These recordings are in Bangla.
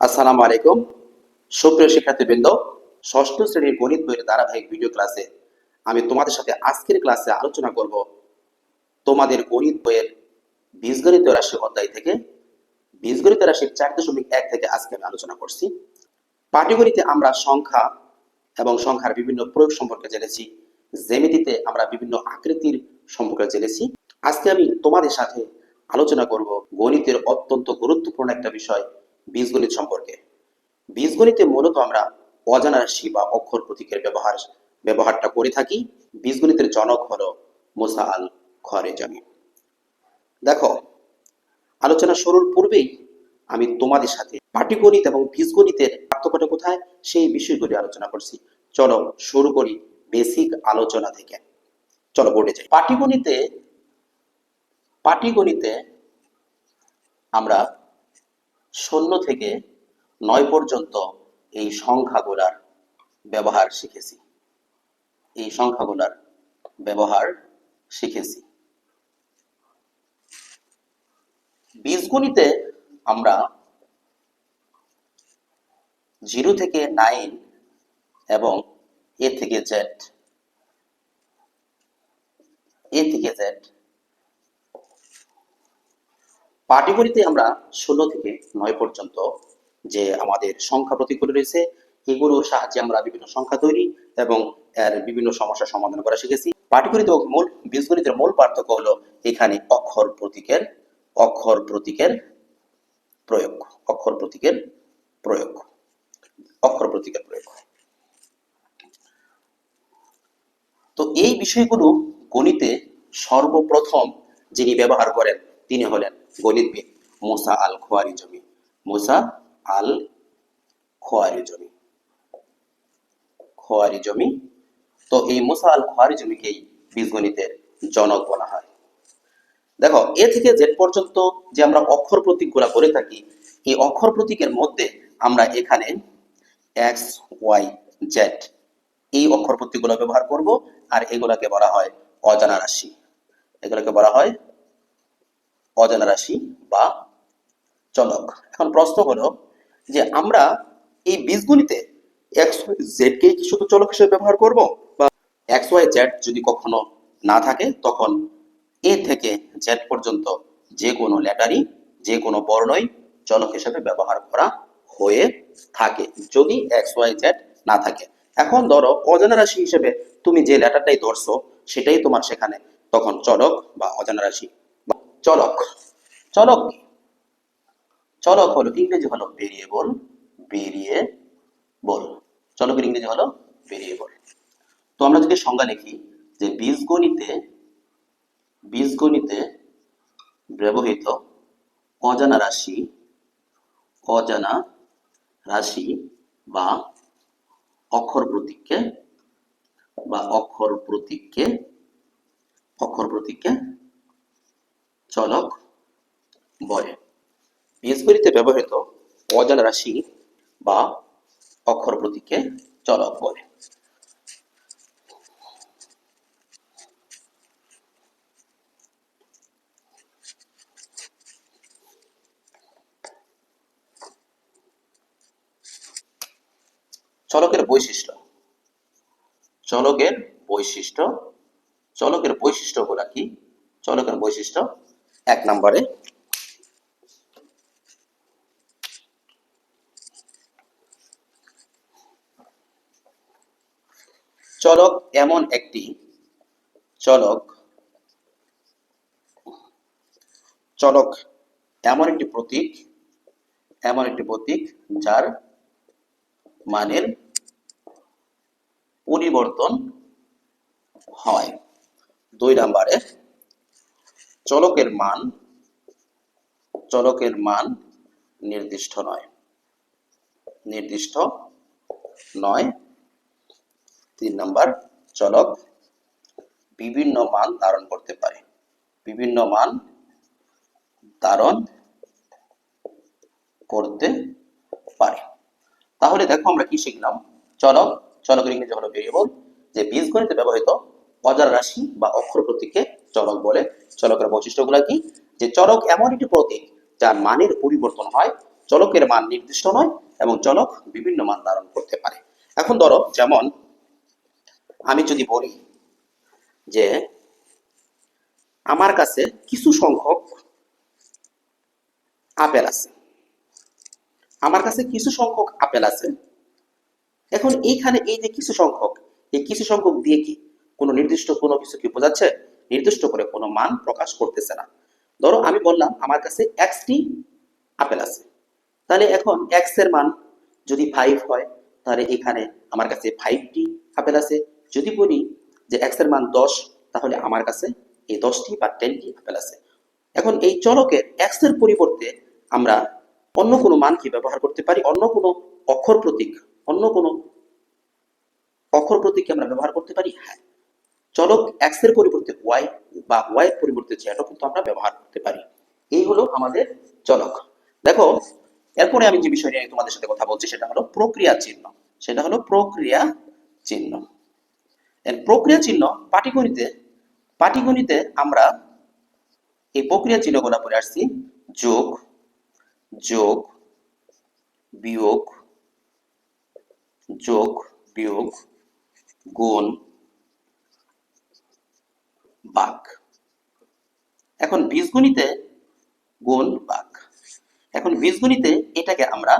আসসালামু আলাইকুম। সুপ্রিয় শিক্ষার্থীবৃন্দ, ষষ্ঠ শ্রেণীর গণিত বইয়ের ধারাবাহিক ভিডিও ক্লাসে আমি তোমাদের সাথে আজকের ক্লাসে আলোচনা করব তোমাদের গণিত বইয়ের বীজগণিত রাশি অধ্যায় থেকে বীজগণিত রাশির 4.1 থেকে আজকে আমি আলোচনা করছি। পাটিগণিতে আমরা সংখ্যা এবং সংখ্যার বিভিন্ন প্রয়োগ সম্পর্কে জেনেছি, জ্যামিতিতে আমরা বিভিন্ন আকৃতির সম্পর্কে জেনেছি। আজকে আমি তোমাদের সাথে আলোচনা করব গণিতের অত্যন্ত গুরুত্বপূর্ণ একটা বিষয়, বীজগণিত সম্পর্কে। বীজগণিতে মূলত আমরা অজানা রাশি বা অক্ষর প্রতীকের ব্যবহারটা করে থাকি। বীজগণিতের জনক হলো মুসা আল খওয়ারিজমি। দেখো, আলোচনা শুরুর পূর্বেই আমি তোমাদের সাথে পাটিগণিত এবং বীজগণিতের পার্থক্যটা কোথায় সেই বিষয়গুলি আলোচনা করছি। চলো শুরু করি বেসিক আলোচনা থেকে। চলো বোর্ডে যাই। পাটিগণিতে আমরা 0 থেকে 9 পর্যন্ত এই সংখ্যাগুলার ব্যবহার শিখেছি। বীজগণিতে আমরা 0 থেকে 9 এবং এ থেকে জেড পাটিগণিতে আমরা 16 থেকে 9 পর্যন্ত যে আমাদের সংখ্যা প্রতীকগুলো রয়েছে, এগুলোর সাহায্যে আমরা বিভিন্ন সংখ্যা তৈরি এবং এর বিভিন্ন সমস্যার সমাধান করা শিখেছি। পাটিগণিত ও বীজগণিতের মূল পার্থক্য হলো এখানে অক্ষর প্রতীকের প্রয়োগ। তো এই বিষয়গুলো গণিতে সর্বপ্রথম যিনি ব্যবহার করেন তিনি হলেন গণিতবিদ মুসা আল খওয়ারিজমি। তো এই মুসা আল খওয়ারিজমিকেই বীজগণিতের জনক বলা হয়। দেখো, এ থেকে জেড পর্যন্ত যে আমরা অক্ষর প্রতীকগুলো করে থাকি, এই অক্ষর প্রতীকের মধ্যে আমরা এখানে এক্স ওয়াই জেড এই অক্ষর প্রতীকগুলো ব্যবহার করব, আর এগুলাকে বলা হয় অজানা রাশি বা চলক। এখন প্রশ্ন হলো যে আমরা এই বীজগণিতে এক্স ওয়াই জেড কে কি শুধু চলক হিসেবে ব্যবহার করব, বা এক্স ওয়াই জেড যদি কখনো না থাকে তখন এ থেকে জেড পর্যন্ত যে কোনো লেটারই, যে কোনো বর্ণই চলক হিসেবে ব্যবহার করা হয়ে থাকে যদি এক্স ওয়াই জেড না থাকে। এখন ধরো অজানা রাশি হিসেবে তুমি যে লেটারটাই ধরছো সেটাই তোমার সেখানে তখন চলক বা অজানা রাশি। চলক কি? চলক হলো ইংরেজি হলো ভেরিয়েবল। চলকের ইংরেজি হলো ভেরিয়েবল। তো আমরা যদি সংজ্ঞা লিখি যে বীজগণিতে ব্যবহৃত অজানা রাশি বা অক্ষর প্রতীককে চলক বলে। বীজগণিতে ব্যবহৃত অজানা রাশি বা অক্ষর প্রতীককে চলক বলে। চলকের বৈশিষ্ট্যগুলা কি? চলকের বৈশিষ্ট্য 1 নম্বরে চলক এমন একটি প্রতীক যার মানের পরিবর্তন হয়। 2 নম্বরে চলকের মান নির্দিষ্ট নয়। 3 নম্বর, চলক বিভিন্ন মান ধারণ করতে পারে। তাহলে দেখো আমরা কি শিখলাম। চলকের ইংরেজি হলো ভেরিয়েবল। যে বীজগণিতে ব্যবহৃত অজানা রাশি বা অক্ষর প্রতীককে চলক বলে। চলকের বৈশিষ্ট্যগুলো কি? যে চলক এমন একটি প্রতীক যার মানের পরিবর্তন হয় চলকের মান নির্দিষ্ট নয় এবং চলক বিভিন্ন মান ধারণ করতে পারে। এখন ধরো, যেমন আমি যদি বলি যে আমার কাছে কিছু সংখ্যক আপেল আছে, আমার কাছে কিছু সংখ্যক আপেল আছে। এখন এইখানে এই যে কিছু সংখ্যক, এই কিছু সংখ্যক দিয়ে কি কোনো নির্দিষ্ট কোনো কিছু কি বোঝাচ্ছে? নির্দিষ্ট করে কোনো মান প্রকাশ করতেছে না। ধরো আমি বললাম আমার কাছে এক্সটি আপেল আছে, তাহলে এখন এক্স এর মান যদি 5 হয়, তাহলে এখানে আমার কাছে 5টি আপেল আছে। যদি বলি যে এক্স এর মান 10, তাহলে আমার কাছে এই 10টি বা 10টি আপেল আছে। এখন এই চলকের এক্স এর পরিবর্তে আমরা অন্য কোনো মান কি ব্যবহার করতে পারি? অন্য কোনো অক্ষর প্রতীক, অন্য কোনো অক্ষর প্রতীককে আমরা ব্যবহার করতে পারি। হ্যাঁ, চলক এক্স এর পরিবর্তে ওয়াই বা ওয়াই এর পরিবর্তে জেডও কিন্তু আমরা ব্যবহার করতে পারি। এই হলো আমাদের চলক। দেখো, এরপরে আমি যে বিষয় নিয়ে তোমাদের সাথে কথা বলছি সেটা হলো প্রক্রিয়া চিহ্ন। সেটা হলো প্রক্রিয়া চিহ্ন। প্রক্রিয়া চিহ্ন পাটিগণিতে, পাটিগণিতে আমরা এই প্রক্রিয়া চিহ্নগুলো পড়ে আসছি: যোগ, যোগ, বিয়োগ, যোগ, বিয়োগ, গুণ, ভাগ। এখন বীজগণিতে গুণ, ভাগ। এখন বীজগণিতে এটাকে আমরা,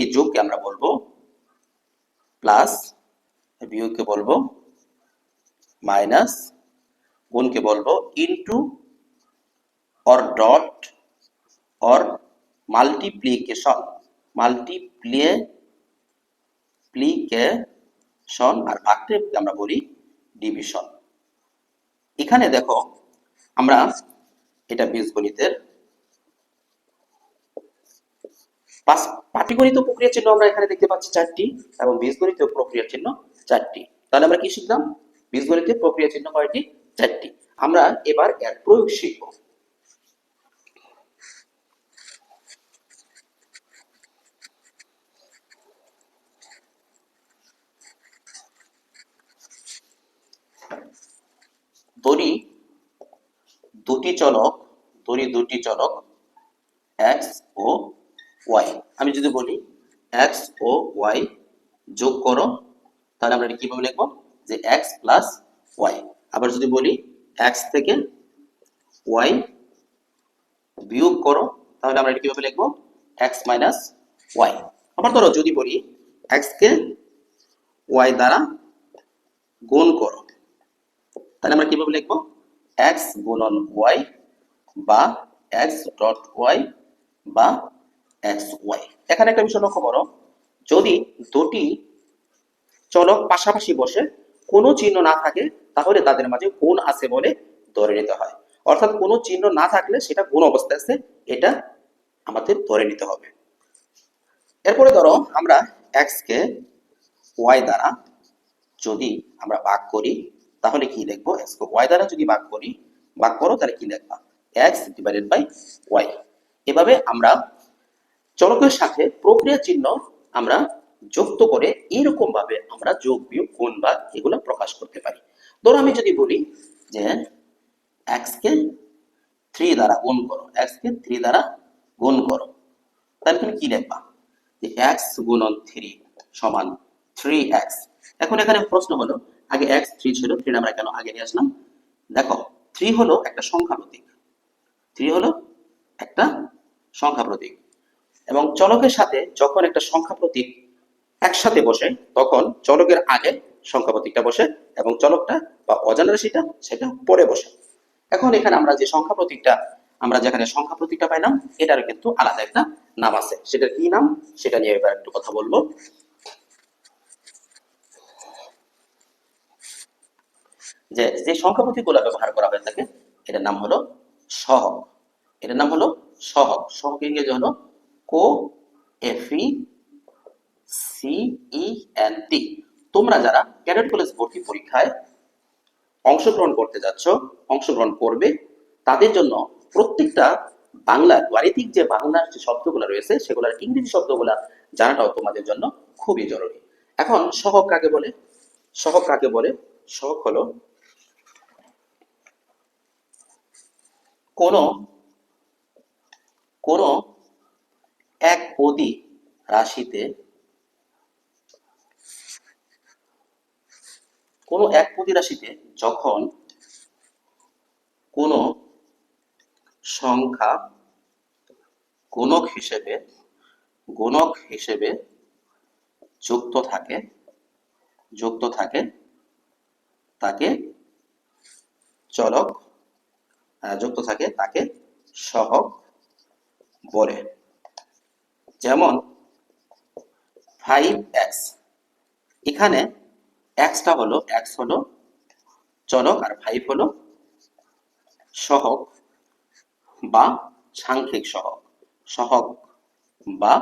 এই যোগকে আমরা বলবো প্লাস, বিয়োগকে বলবো মাইনাস, গুণকে বলবো into, or dot, or multiplication, multiplication, আর ভাগকে আমরা বলি ডিভিশন। এখানে দেখো আমরা এটা বীজগণিতের পাটিগণিত প্রক্রিয়া চিহ্ন আমরা এখানে দেখতে পাচ্ছি 4টি এবং বীজগণিত প্রক্রিয়া চিহ্ন 4টি। তাহলে আমরা কি শিখলাম? বীজগণিতের প্রক্রিয়া চিহ্ন কয়টি? 4টি। আমরা এবার এর প্রয়োগ শিখব। ধরি দুটি চলক, ধরি দুটি চলক x ও y। আমি যদি বলি x ও y যোগ করো, তাহলে আমরা এটা কিভাবে লিখবো? যে x প্লাস y। আবার যদি বলি x থেকে y বিয়োগ করো, তাহলে আমরা এটা কিভাবে লিখবো? x minus y। আবার ধরো যদি বলি x কে y দ্বারা গুণ করো, তাহলে আমরা কিভাবে লিখবো? x গুণন y বা x ডট y বা xy। এখানে একটা বিষয় লক্ষ্য করো, যদি দুটি চলক পাশাপাশি বসে কোনো চিহ্ন না থাকে, তাহলে তাদের মাঝে গুণ আছে বলে ধরে নিতে হয়। অর্থাৎ কোনো চিহ্ন না থাকলে সেটা গুণ অবস্থায় আছে, এটা আমাদের ধরে নিতে হবে। এরপরে ধরো আমরা x কে y দ্বারা যদি আমরা ভাগ করি, তাহলে কি লিখবো? x কে y দ্বারা যদি ভাগ করি, ভাগ করো, তাহলে কি লিখবা? x divided by y। এভাবে আমরা চলকের সাথে প্রক্রিয়া চিহ্ন আমরা যুক্ত করে এরকম ভাবে আমরা যোগ, বিয়োগ, গুণ, ভাগ এগুলো প্রকাশ করতে পারি। ধরো আমি যদি বলি যে x কে 3 দ্বারা গুণ করো, x কে 3 দ্বারা গুণ করো, তাহলে তুমি কি লিখবা? যে x গুণন 3 সমান 3x। এখন এখানে প্রশ্ন হলো, আগে x 3 ছিল, 3 আমরা কেন আগে নিয়ে আসলাম? দেখো, 3 হলো একটা সংখ্যা প্রতীক, 3 হলো একটা সংখ্যা প্রতীক, এবং চলকের সাথে যখন একটা সংখ্যা প্রতীক একসাথে বসে, তখন চলকের আগে সংখ্যা প্রতীকটা বসে এবং চলকটা বা অজানা রাশিটা সেটা পরে বসে। এখন এখানে আমরা যে সংখ্যা প্রতীকটা, আমরা যেখানে সংখ্যা প্রতীকটা পাইলাম, এটার কিন্তু আলাদা একটা নাম আছে। সেটা কি নাম, সেটা নিয়ে এবার একটু কথা বলবো। যে যে সংখ্যা প্রতীকগুলো ব্যবহার করা হয়ে থাকে, এটার নাম হলো সহগ। এটার নাম হলো সহগ। সহগ ইংরেজি হলো কো এফি সিইএনটি। তোমরা যারা ক্যাডেট কলেজ ভর্তি পরীক্ষায় অংশগ্রহণ করতে যাচ্ছ, অংশগ্রহণ করবে, তাদের জন্য প্রত্যেকটা বাংলার গাণিতিক যে বাংলার যে শব্দগুলো রয়েছে, সেগুলোর ইংরেজি শব্দগুলা জানাটাও তোমাদের জন্য খুবই জরুরি। এখন সহগ কাকে বলে? সহগ কাকে বলে? সহগ হলো কোন কোন একপদী রাশিতে কোনো একপদী রাশিতে যখন কোনো সংখ্যা গুণক হিসেবে যুক্ত থাকে তাকে চলক তাকে সহগ বলে। যেমন 5x, এখানে x হলো চলক আর 5 হলো সহগ বা সাংখ্যিক সহগ বা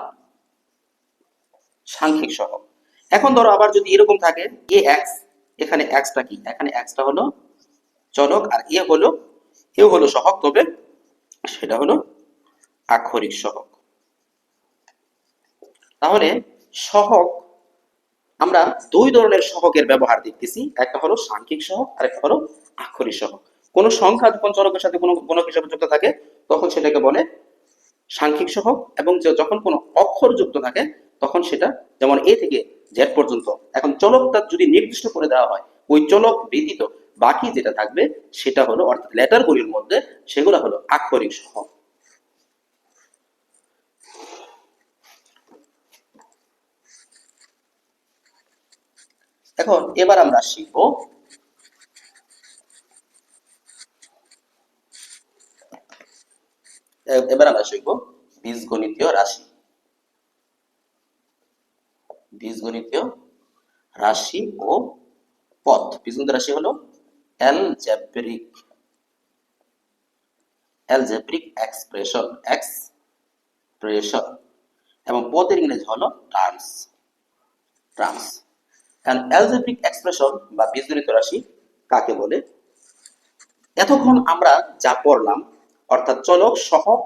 সাংখ্যিক সহগ। এখন ধরো আবার যদি এরকম থাকে ax, এখানে xটা কি, এখানে xটা হলো চলক আর এ হলো সহগ, তবে সেটা হলো আক্ষরিক সহগ। তাহলে সহগ আমরা দুই ধরনের সহগের ব্যবহার দেখতেছি, একটা হলো সাংখ্যিক সহগ আর একটা হলো আক্ষরিক সহগ। কোন সংখ্যা যখন চলকের সাথে কোনো গুণক হিসেবে যুক্ত থাকে তখন সেটাকে বলে সাংখ্যিক সহগ, এবং যখন কোনো অক্ষর যুক্ত থাকে তখন সেটা, যেমন এ থেকে জেড পর্যন্ত, এখন চলকটা যদি নির্দিষ্ট করে দেওয়া হয়, ওই চলক ব্যতীত বাকি যেটা থাকবে সেটা হলো, অর্থাৎ লেটারগুলির মধ্যে সেগুলো হলো আক্ষরিক সহগ। এখন এবার আমরা শিখব বীজগণিতীয় রাশি। বীজগণিতীয় রাশি ও পদ। বীজগণিত রাশি হলো অ্যালজেব্রিক এক্সপ্রেশন এবং পদের ইংরেজি হলো টার্মস। কারণ অ্যালজেব্রিক এক্সপ্রেশন বা বীজগণিত রাশি কাকে বলে? এতক্ষণ আমরা যা পড়লাম, অর্থাৎ চলক, সহগ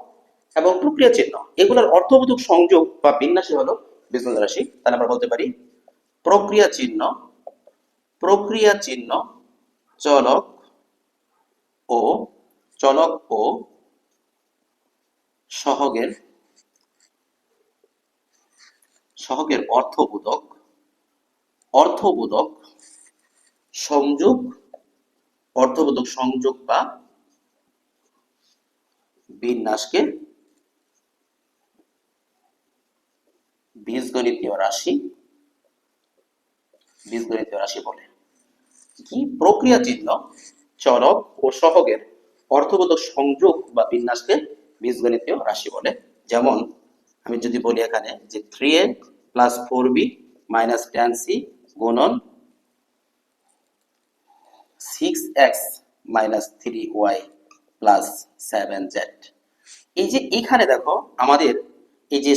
এবং প্রক্রিয়া চিহ্ন, এগুলোর অর্থবোধক সংযোগ বা বিন্যাসই হলো বীজগণিত রাশি। তাহলে আমরা বলতে পারি প্রক্রিয়া চিহ্ন চলক ও সহগের অর্থবোধক সংযোগ বা বিন্যাসকে বীজগণিতীয় রাশি বলে। কি? প্রক্রিয়া চিহ্ন চলক ও সহগের অর্থবোধক সংযোগ বা বিন্যাসকে বীজগণিতীয় রাশি বলে। যেমন আমি যদি বলি এখানে যে 3a plus 4b minus 10c গুণন 6x minus 3y plus 7z, এই যে এখানে দেখো আমাদের এই যে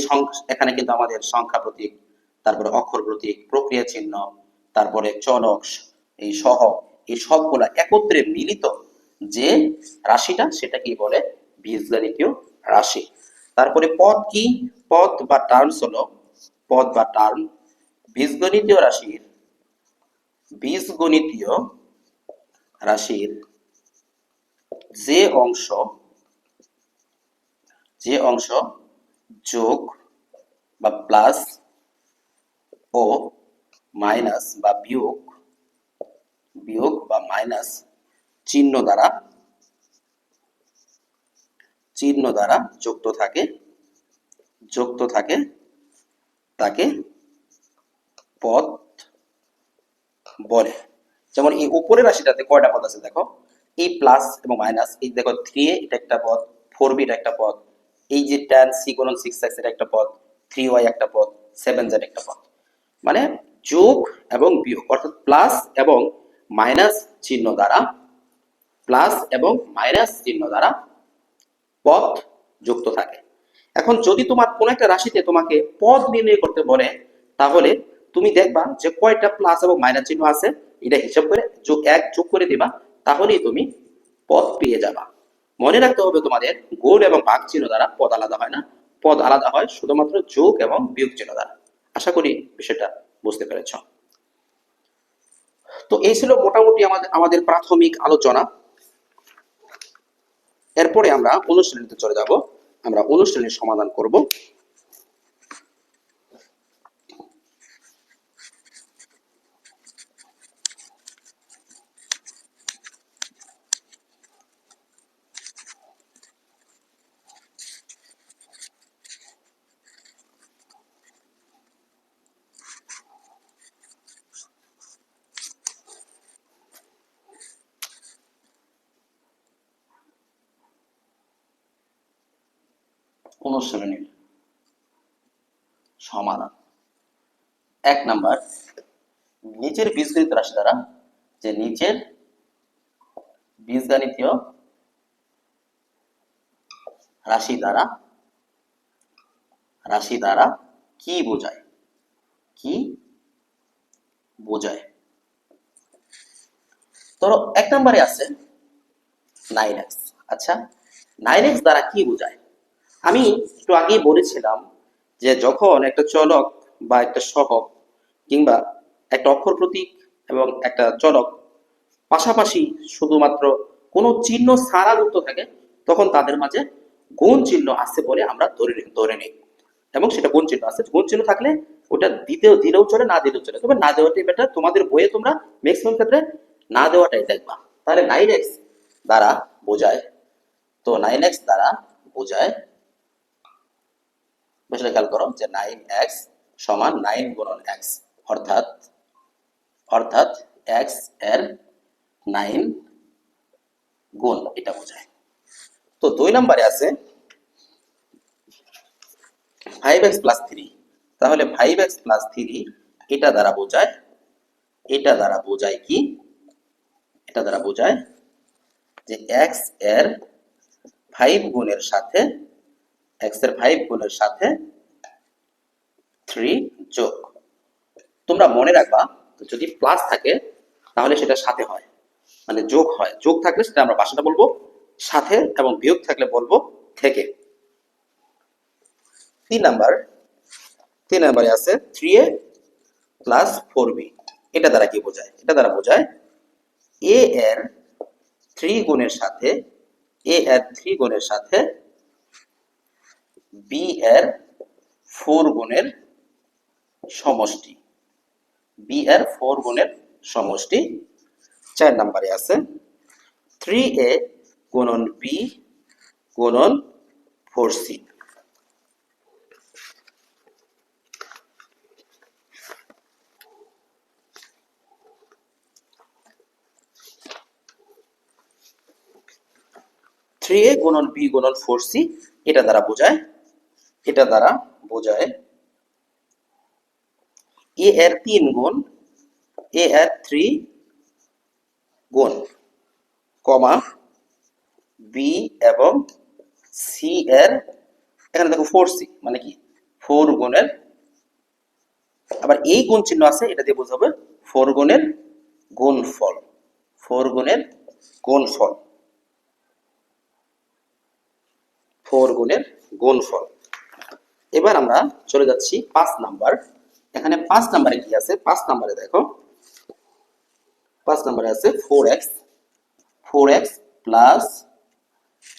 এখানে কিন্তু আমাদের সংখ্যা প্রতীক, তারপরে অক্ষর প্রতীক, প্রক্রিয়া চিহ্ন, তারপরে চলক, এই সহগ, এই সবগুলা একত্রে মিলিত যে রাশিটা সেটাকে বলে বীজগণিতীয় রাশি। তারপরে পদ কি? পদ বা টার্ম বীজগণিতীয় রাশির যে অংশ যোগ বা প্লাস ও মাইনাস বা বিয়োগ বা মাইনাস চিহ্ন দ্বারা যুক্ত থাকে তাকে পদ বলে। যেমন এই উপরের রাশিটাতে কয়টা পদ আছে দেখো, এই প্লাস এবং মাইনাস, এই দেখো 3a এটা একটা পদ, 4b এটা একটা পদ, এই যে tan c গুণন 6x এটা একটা পদ, 3y একটা পদ, 7z একটা পদ। মানে যোগ এবং বিয়োগ, অর্থাৎ প্লাস এবং মাইনাস চিহ্ন দ্বারা পদ যুক্ত থাকে। এখন যদি তোমার কোন একটা রাশিতে তোমাকে পদ নির্ণয় করতে বলে, তাহলে তুমি দেখবা যে কয়টা প্লাস এবং মাইনাস চিহ্ন আছে, এটা হিসাব করে এক যোগ করে দিবা, তাহলেই তুমি পদ পেয়ে যাবা। মনে রাখতে হবে তোমাদের গুণ এবং ভাগ চিহ্ন দ্বারা পদ আলাদা হয় না, পদ আলাদা হয় শুধুমাত্র যোগ এবং বিয়োগ চিহ্ন দ্বারা। আশা করি বিষয়টা বুঝতে পেরেছ। তো এই ছিল মোটামুটি আমাদের প্রাথমিক আলোচনা। এরপরে আমরা অনুশীলনীতে চলে যাব, আমরা অনুশীলনীর সমাধান করব। অনুশীলনীর সমাধান। 1 নাম্বার, নিচের বীজগণিত রাশি দ্বারা, যে নিচের বীজগণিতীয় রাশি দ্বারা কি বোঝায়? কি বোঝায়? ধরো 1 নম্বরে আছে 9x। আচ্ছা, 9x দ্বারা কি বোঝায়? আমি একটু আগেই বলেছিলাম যে যখন একটা চলক বা একটা সহগ কিংবা একটা অক্ষর প্রতীক এবং একটা চলক পাশাপাশি শুধুমাত্র কোনো চিহ্ন ছাড়া যুক্ত থাকে, তখন তাদের মাঝে গুণ চিহ্ন আছে বলে আমরা ধরে নিই। এবং সেটা গুণ চিহ্ন আছে, গুণ চিহ্ন থাকলে ওটা দিলেও চলে, না দিলেও চলে, তবে না দেওয়াটাই বেটার। তোমাদের বইয়ে তোমরা ম্যাক্সিমাম ক্ষেত্রে না দেওয়াটাই দেখবা। তাহলে 9x দ্বারা বোঝায়, তো 9x দ্বারা বোঝায়, বুঝলে খেয়াল করো যে 9x সমান 9 গুণন x, অর্থাৎ x এর 9 গুণ, এটা বোঝায়। তো 2 নম্বরে আছে 5x প্লাস 3। তাহলে 5x প্লাস 3 এটা দ্বারা বোঝায় কি? এটা দ্বারা বোঝায় যে x এর 5 গুণের সাথে 3 যোগ। তোমরা মনে রাখবা, যদি প্লাস থাকে তাহলে সেটা সাথে হয়, মানে যোগ হয়। যোগ থাকলে সেটা আমরা ভাষাটা বলবো সাথে, এবং বিয়োগ থাকলে বলবো থেকে। 3 নাম্বারে আছে 3a প্লাস 4b। এটা দ্বারা কি বোঝায়? এটা দ্বারা বোঝায় a এর 3 গুণের সাথে b এর 4 গুণের সমষ্টি। b এর 4 গুণের সমষ্টি। 4 নম্বরে আছে 3a গুণন b গুণন 4c। থ্রি এ গুণন বি গুণন 4c এটা দ্বারা বোঝায় a এর 3 গুণ, a এর 3 গুণ, কমা b এবং c এর, এখানে দেখো 4c মানে কি 4 গুণের, আবার এই গুণ চিহ্ন আছে, এটা দিয়ে বোঝাবে 4 গুণের গুণফল। 4 গুণের গুণফল। 4 গুণের গুণফল। এবার আমরা চলে যাচ্ছি 5 নাম্বার। এখানে 5 নাম্বারে কি আছে? 5 নাম্বারে দেখো, 5 নাম্বারে আছে 4x প্লাস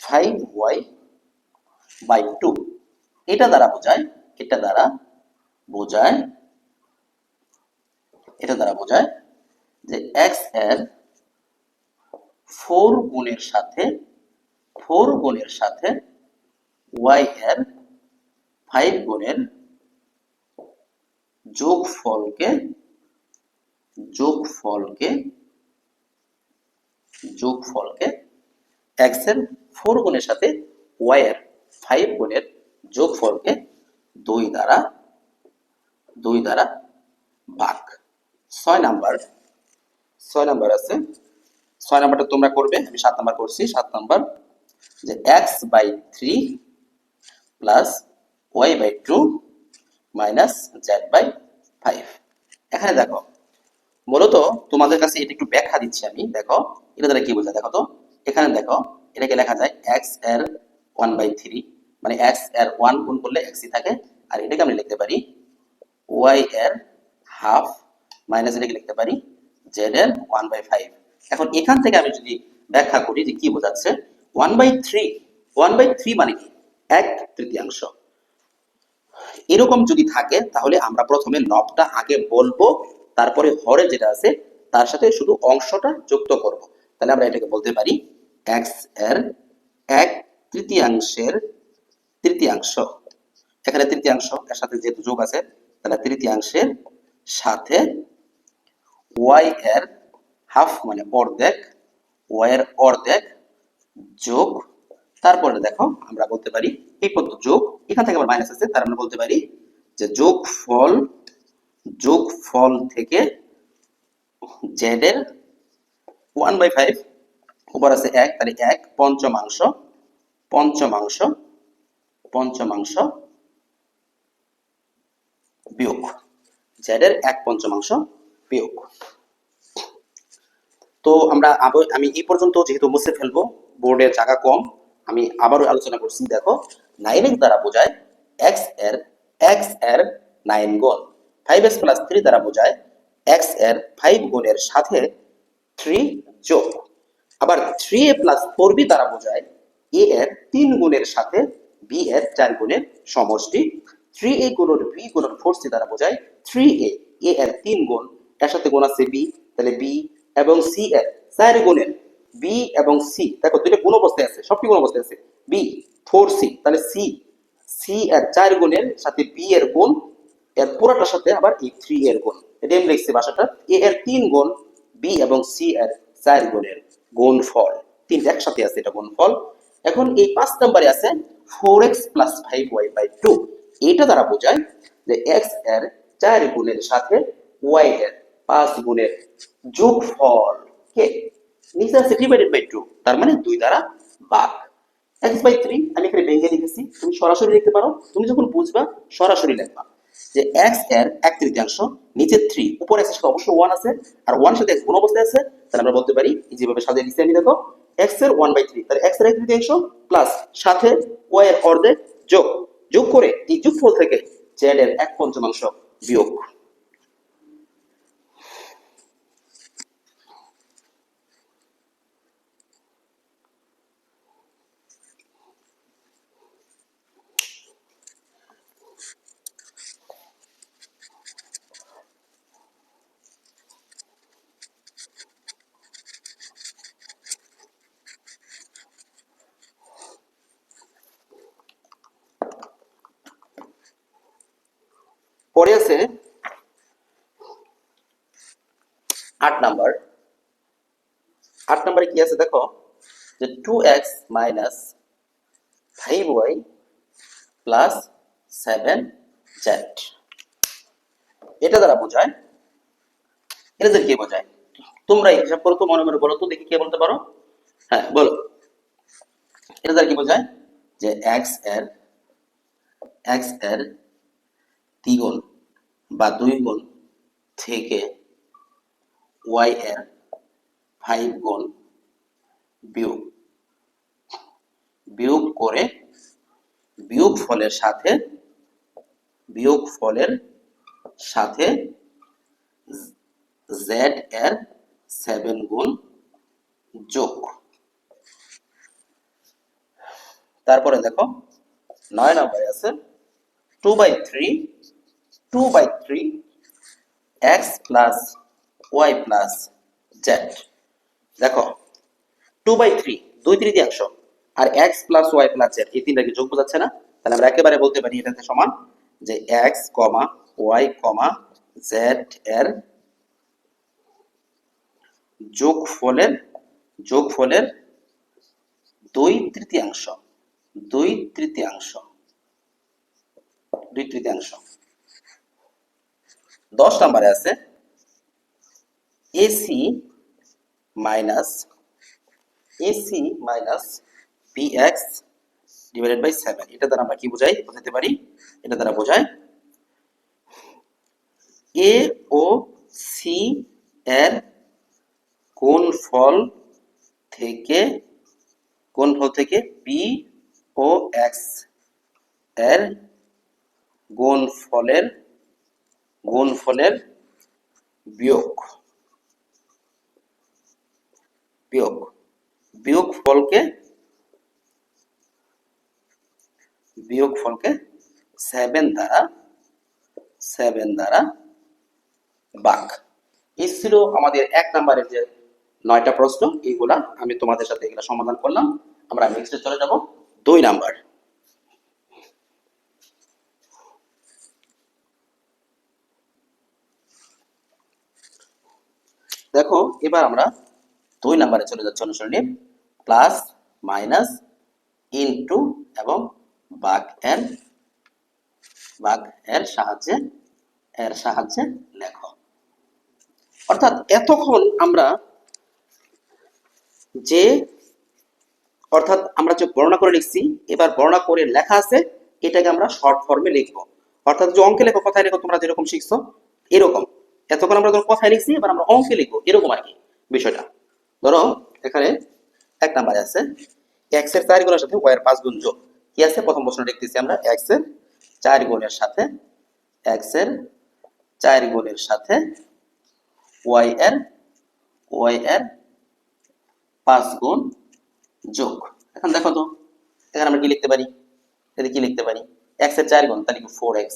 5y বাই 2। এটা দ্বারা বোঝায় যে x এর 4 গুণের সাথে y এর 5 গুণের যোগফলকে x এর 4 গুণের সাথে y এর 5 গুণের যোগফলকে 2 দ্বারা ভাগ। 6 নাম্বার আছে, 6 নাম্বারটা তোমরা করবে, আমি 7 নাম্বার করছি। 7 নাম্বার যে x by 3 plus y by 2 minus z by 5। এখানে দেখো, মূলত তোমাদের কাছে এটা একটু ব্যাখ্যা দিচ্ছি আমি। দেখো এটা দ্বারা কি বোঝায়, দেখো তো। এখানে দেখো, এটাকে লেখা যায় x এর 1/3, মানে x এর 1 গুণ করলে x ই থাকে, আর এটাকে আমি লিখতে পারি y এর হাফ মাইনাস এটাকে লিখতে পারি z এর 1/5। এখন এখান থেকে আমি যদি ব্যাখ্যা করি যে কি বোঝাচ্ছে, 1/3 মানে কি 1/3। এরকম যদি থাকে তাহলে আমরা প্রথমে লবটা আগে বলবো, তারপরে হরে যেটা আছে তার সাথে শুধু অংশটা যুক্ত করব। তাহলে আমরা এটাকে বলতে পারি x এর 1/3, এখানে তৃতীয়াংশ এর সাথে যেহেতু যোগ আছে, তাহলে তৃতীয়াংশের সাথে y এর হাফ মানে অর্ধেক যোগ, তারপরে দেখো আমরা বলতে পারি এই পদ যোগ, এখান থেকে আবার মাইনাস আছে, তার আমরা বলতে পারি যে যোগফল থেকে জেড এর 1/5 উপর আছে 1, তাহলে 1 পঞ্চমাংশ পঞ্চমাংশ পঞ্চমাংশ বিয়োগ জেড এর 1/5 বিয়োগ। তো আমি এই পর্যন্ত যেহেতু মুছে ফেলবো, বোর্ডের জায়গা কম, আমি আবারও আলোচনা করছি। দেখো 9x দ্বারা বোঝায় x এর 9 গুণ, 5x + 3 দ্বারা বোঝায় x এর 5 গুণের সাথে 3 যোগ। আবার 3a + 4b দ্বারা বোঝায় a এর 3 গুণের সাথে b এর 4 গুণের সমষ্টি। 3a গুণন b গুণন 4c দ্বারা বোঝায় 3a a এর 3 গুণ, এর সাথে গুণ আছে b, তাহলে b এবং c এর 4 গুণের b এবং c, দেখো দুটো গুণ অবস্থায় আছে, সবটি গুণ অবস্থায় আছে, b 4c, তাহলে c এর 4 গুণের সাথে b এর গুণ, এর পুরোটার সাথে আবার এই 3 এর গুণ। এটা আমি লিখছি ভাষাটা, a এর 3 গুণ b এবং c এর 4 গুণের গুণফল, তিনটা একসাথে আছে, এটা গুণফল। এখন এই 5 নম্বরে আছে 4x + 5y/2, এটা দ্বারা বোঝায় যে x এর 4 গুণের সাথে y এর 5 গুণের যোগফল কে নিচে আছে /2, তার মানে 2 দ্বারা ভাগ। x/3 আমি এখানে ভেঙে লিখেছি, তুমি সরাসরি লিখতে পারো, তুমি যখন বুঝবা সরাসরি লিখবা যে x এর 1/3, নিচে 3, উপরে x এর সাথে অবশ্যই 1 আছে, আর 1 এর সাথে x গুণ অবস্থায় আছে, তাহলে আমরা বলতে পারি যেভাবে সাজিয়ে দিচ্ছি আমি, দেখো x এর 1/3, তাহলে x এর 1/3 প্লাস সাথে y এর অর্ধেক যোগ করে এই যোগফল থেকে z এর 1/5 বিয়োগ। পরে আছে 8 নাম্বার। 8 নম্বরে কি আছে দেখো, যে 2x - 5y + 7z, এটা দ্বারা বোঝায়, এটা কি বোঝায় তোমরা হিসাব করো তো, মনে মনে বলো তো দেখি কে বলতে পারো, হ্যাঁ বলো। এটা দ্বারা কি বোঝায় যে x এর 3 গুণ বা 2 গুণ থেকে y এর 5 গুণ বিয়োগ করে বিয়োগফলের সাথে z এর 7 গুণ যোগ। তারপরে দেখো 9 নম্বরে আছে 2/3 x + y + z। দেখো 2/3 2/3 আর x + y + z, এই তিনটা কি যোগ বোঝাচ্ছে না? তাহলে আমরা একেবারে বলতে পারি এটাতে সমান যে x, y, z এর যোগফলের 2/3 2/3। 10 নম্বরে আছে ac - bx / 7, এটা দ্বারা আমরা কি বোঝাতে পারি, এটা দ্বারা বোঝায় a ও c এর গুণফল থেকে b ও x এর গুণফলের বিয়োগ বিয়োগফলকে 7 দ্বারা ভাগ। এই ছিল আমাদের 1 নম্বরের যে 9টা প্রশ্ন, এইগুলা আমি তোমাদের সাথে এগুলা সমাধান করলাম। আমরা নেক্সটে চলে যাব 2 নাম্বার। দেখো এবার আমরা 2 নাম্বারে চলে যাচ্ছি অনুসরণী, প্লাস মাইনাস ইনটু এবং ভাগ এর সাহায্যে লেখো। অর্থাৎ এতক্ষণ আমরা যে আমরা যে বর্ণনা করে লিখছি, এবার বর্ণনা করে লেখা আছে এটাকে আমরা শর্ট ফর্মে লিখবো। অর্থাৎ যে অঙ্কে লেখো কথায় লেখো তোমরা যেরকম শিখছো এরকম, এতক্ষণ আমরা যখন কথায় লিখছি এবার আমরা অঙ্কে লিখবো এরকম আর কি বিষয়টা। ধরো এখানে 1 নম্বরে আছে x এর 4 গুণের সাথে y এর 5 গুণ যোগ। কি আছে প্রথম প্রশ্ন লিখতেছি আমরা x এর 4 গুণের সাথে y এর 5 গুণ যোগ। এখন দেখো তো এখানে আমরা কি লিখতে পারি, x এর 4 গুণ তাহলে কি 4x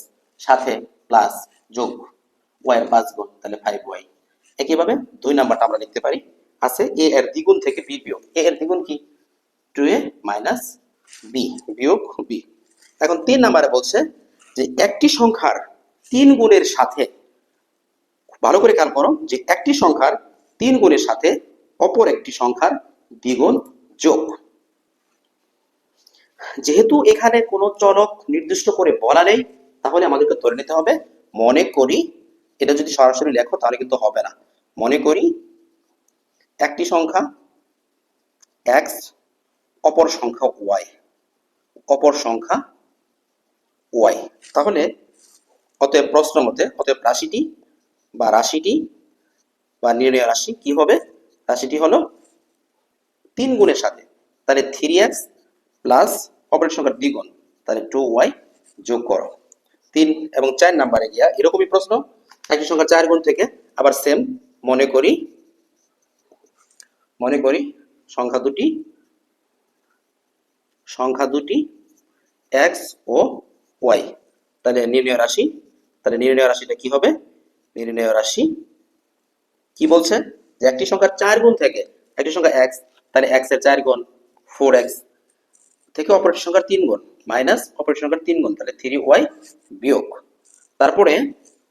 সাথে প্লাস যোগ y এর 5 গুণ তাহলে 5y। একইভাবে 2 নাম্বারটা আমরা লিখতে পারি, আছে a এর দ্বিগুণ থেকে b বিয়োগ। a এর দ্বিগুণ কি 2a মাইনাস b বিয়োগ b। এখন 3 নাম্বারে বলছে যে একটি সংখ্যার 3 গুণের সাথে, ভালো করে খেয়াল করো, যে একটি সংখ্যার 3 গুণের সাথে অপর একটি সংখ্যার দ্বিগুণ যোগ। যেহেতু এখানে কোনো চলক নির্দিষ্ট করে বলা নেই, তাহলে আমাদেরকে ধরে নিতে হবে মনে করি, এটা যদি সরাসরি লেখো তাহলে কিন্তু হবে না। মনে করি একটি সংখ্যা x অপর সংখ্যা y, তাহলে অতএব প্রশ্ন মতে রাশিটি বা নির্ণয় রাশি কি হবে, রাশিটি হলো 3 গুণের সাথে, তাহলে 3x প্লাস অপরের সংখ্যার দ্বিগুণ তাহলে 2y যোগ করো। 3 এবং 4 নম্বরে গিয়া এরকমই প্রশ্ন, একই সংখ্যা 4 গুণ থেকে আবার সেম মনে করি সংখ্যা দুটি x ও y, তাহলে নির্ণয় রাশিটা কি হবে, নির্ণয় রাশি কি বলছে যে একটি সংখ্যার 4 গুণ থেকে একটি সংখ্যা x, তাহলে x এর 4 গুণ 4x থেকে অপরের সংখ্যার 3 গুণ মাইনাস অপরের সংখ্যার 3 গুণ তাহলে 3y বিয়োগ। তারপরে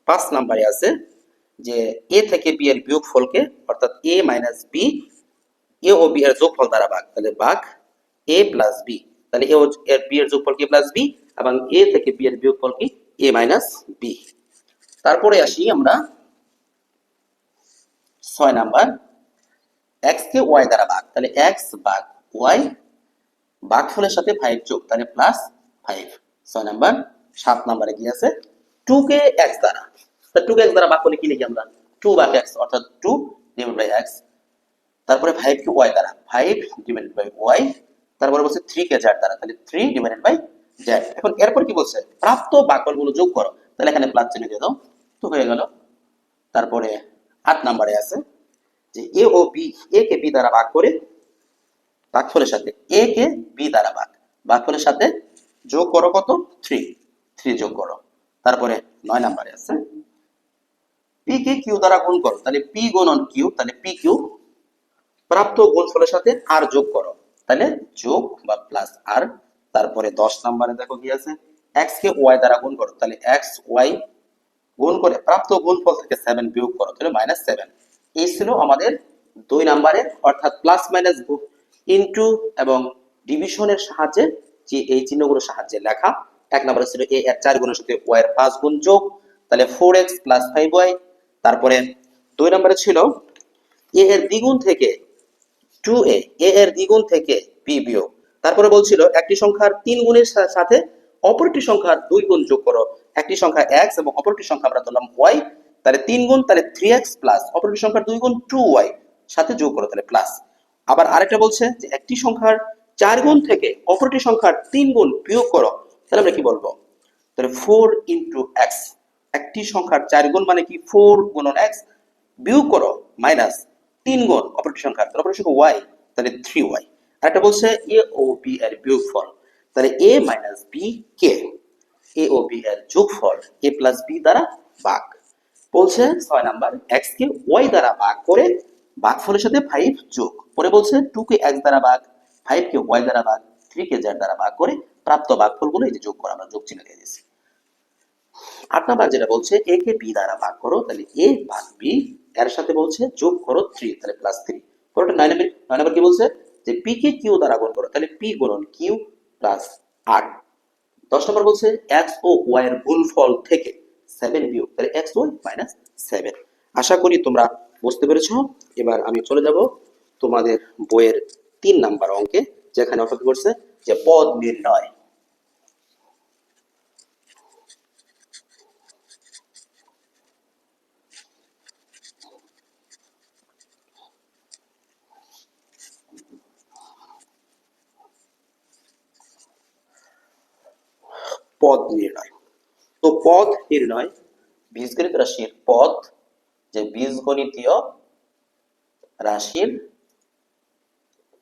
5 নম্বরে আছে যে a থেকে b এর বিয়োগফলকে, অর্থাৎ a মাইনাস b, a ও b এর যোগফল দ্বারা ভাগ, তাহলে ভাগ a প্লাস b, তাহলে a ও b এর যোগফল কি প্লাস b এবং a থেকে b এর বিয়োগফল কি a মাইনাস b। তারপরে আসি আমরা 6 নাম্বার, x কে y দ্বারা ভাগ, তাহলে x ভাগ y, ভাগফলের সাথে 5 যোগ তাহলে প্লাস 5। 6 নাম্বার। 7 নম্বরে কি আছে 2 কে x দ্বারা, তাহলে 2 কে x দ্বারা ভাগ করলে কি লিখি আমরা 2 ভাগ x, অর্থাৎ 2 ডিভাইডেড বাই x। তারপরে 5 কে y দ্বারা 5 ডিভাইডেড বাই y, তারপরে বলছে 3 কে z দ্বারা, তাহলে 3 ডিভাইডেড বাই z। এখন এরপর কি বলছে প্রাপ্ত ভাগফলগুলো যোগ করো, তাহলে এখানে প্লাস চিহ্ন দিয়ে দাও তো হয়ে গেল। তারপরে 8 নম্বরে আছে যে a ও b, a কে b দ্বারা ভাগ করে ভাগফলের সাথে a কে b দ্বারা ভাগফলের সাথে যোগ করো কত 3 যোগ করো। তারপরে 9 নম্বরে আছে p কে q দ্বারা গুণ করো, তাহলে p গুণন q, তাহলে p q প্রাপ্ত গুণফলের সাথে r যোগ করো, তাহলে যোগ বা প্লাস r। তারপরে 10 নম্বরে দেখো কি আছে x কে y দ্বারা গুণ করো, তাহলে x y গুণ করে প্রাপ্ত গুণফল থেকে 7 বিয়োগ করো, তাহলে -7। এই ছিল আমাদের 2 নম্বরের, অর্থাৎ প্লাস মাইনাস ইনটু এবং ডিভিশনের সাহায্যে যে এই চিহ্নগুলোর সাহায্যে লেখা। 1 নম্বরে ছিল a এর 4 গুণের সাথে y এর 5 গুণ যোগ, তাহলে 4x 5y। তারপরে 2 নম্বরে ছিল a এর দ্বিগুণ থেকে 2a, a এর দ্বিগুণ থেকে b বিয়োগ। তারপরে বলছিল একটি সংখ্যার 3 গুণের সাথে অপরটি সংখ্যার 2 গুণ যোগ করো। একটি সংখ্যা x এবং অপরটি সংখ্যা আমরা ধরলাম y, তাহলে 3 গুণ তাহলে 3x প্লাস অপরটি সংখ্যার 2 গুণ 2y সাথে যোগ করো, তাহলে প্লাস। আবার আরেকটা বলছে যে একটি সংখ্যার 4 গুণ থেকে অপরটি সংখ্যার 3 গুণ বিয়োগ করো, তাহলে আমরা কি বলবো, তাহলে 4 ইনটু x, একটি সংখ্যার 4 গুণ মানে কি 4 গুণন x বিয়োগ করো মাইনাস 3 গুণ অপরটি সংখ্যা y, তাহলে 3y। আরেকটা বলছে a ও b এর বিয়োগফল, তাহলে a মাইনাস b কে a ও b এর যোগফল a প্লাস b দ্বারা ভাগ। বলছে 6 নাম্বার x কে y দ্বারা ভাগ করে ভাগফলের সাথে 5 যোগ। পরে বলছে 2 কে x দ্বারা ভাগ, 5 কে y দ্বারা ভাগ, 3 কে z দ্বারা ভাগ করে প্রাপ্ত ভাগফলগুলো এই যে যোগ করা, আমরা যোগ চিহ্ন দিয়ে দিয়েছি। 8 নাম্বার যেটা বলছে a কে b দ্বারা ভাগ করো, তাহলে a ভাগ b, এর সাথে বলছে যোগ করো 3, তাহলে প্লাস 3। পরেরটা 9 নাম্বার কি বলছে যে p কে q দ্বারা গুণ করো, তাহলে p গুণন q প্লাস r। 10 নম্বর বলছে এক্স ও ওয়াই এর গুণফল থেকে 7 বিয়োগ, তাহলে এক্স ওয়াই মাইনাস 7। আশা করি তোমরা বুঝতে পেরেছো। এবার আমি চলে যাব তোমাদের বইয়ের 3 নাম্বার অঙ্কে, যেখানে অর্থাৎ করছে যে পদ নির্ণয়। পদ নির্ণয়। তো পদ নির্ণয় বীজগণিত রাশির পদ, যে বীজগণিতীয় রাশির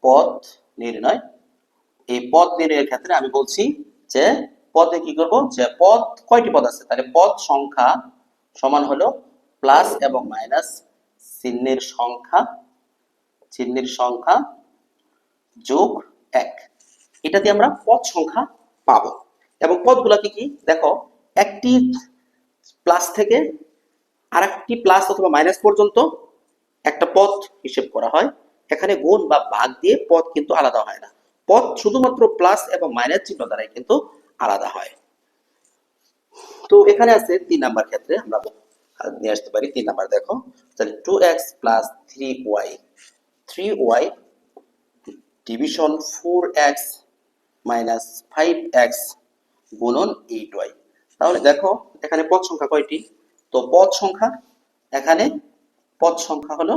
পদ নির্ণয়। এই পদ নির্ণয়ের ক্ষেত্রে আমি বলছি যে পদে কি করব, যে পদ কয়টি পদ আছে, তাহলে পদ সংখ্যা সমান হলো প্লাস এবং মাইনাস চিহ্নের সংখ্যা যোগ 1। এটা দিয়ে আমরা পদ সংখ্যা পাবো। এবং পদগুলো কি কি দেখো, একটি প্লাস থেকে আরেকটি প্লাস অথবা মাইনাস পর্যন্ত একটা পদ হিসেব করা হয়। এখানে গুণ বা ভাগ দিয়ে পদ কিন্তু আলাদা হয় না, পদ শুধুমাত্র প্লাস এবং মাইনাস চিহ্ন দ্বারাই কিন্তু আলাদা হয়। তো এখানে আছে 3 নাম্বার ক্ষেত্রে আমরা নিয়ে আসতে পারি। 3 নাম্বার দেখো, তাহলে 2x plus 3y division 4x minus 5x গুণন 8y। তাহলে দেখো এখানে পদ সংখ্যা কয়টি, তো পদ সংখ্যা এখানে পদ সংখ্যা হলো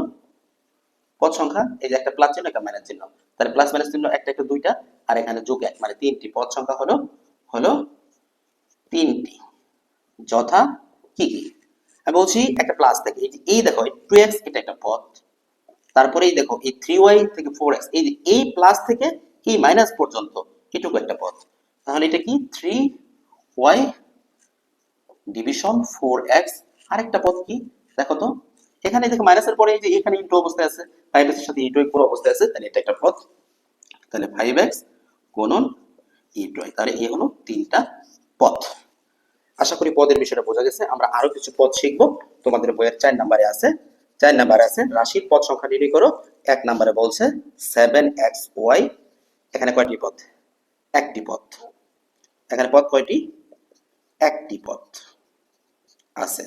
পদ সংখ্যা এই যে একটা প্লাস চিহ্ন একটা মাইনাস চিহ্ন, তাহলে প্লাস মাইনাস চিহ্ন একটা একটা দুইটা, আর এখানে যোগ 1 মানে 3টি পদ সংখ্যা হলো 3টি। যথা কি কি আমি বলছি, একটা প্লাস থেকে এই দেখো 2x এটা একটা পদ, তারপরে এই দেখো এই 3y থেকে 4x, এই যে এই প্লাস থেকে এই মাইনাস পর্যন্ত এটুকু একটা পদ। তাহলে এটা কি 3y ডিভিশন 4x। আরেকটা পদ কি দেখো তো, এখানে দেখো মাইনাসের পরে এই যে এখানে ইনটু অবস্থায় আছে, 5x এর সাথে ইনটু পুরো অবস্থায় আছে, তাহলে এটা একটা পদ। তাহলে 5x গুণন 8y, তাহলে এই হলো 3টা পদ। আশা করি পদের বিষয়টা বোঝা গেছে। আমরা আরো কিছু পদ শিখবো। তোমাদের বইয়ের 4 নম্বরে আছে, রাশির পদ সংখ্যা নির্ণয় করো। 1 নম্বরে বলছে 7xy, এখানে কয়টি পদ, একটি পদ। এখানে পদ কয়টি, একটি পদ আছে।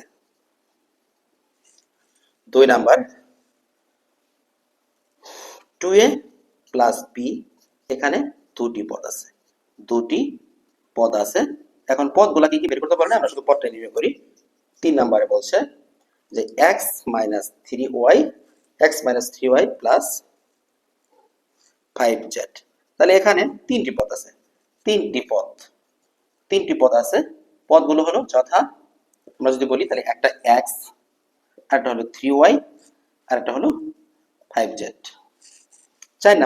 2 নাম্বার 2a প্লাস b, এখানে দুটি পদ আছে। এখন পদগুলা কি কি বের করতে পারবো না, আমরা শুধু পদটা নির্ণয় করি। 3 নম্বরে বলছে যে x minus 3y plus 5z। তাহলে এখানে তিনটি পদ আছে, তিনটি পদ আছে। পদগুলো হলো যথা, আমরা যদি বলি তাহলে একটা x, আরেকটা হলো 3y, আরেকটা হলো 5z। 4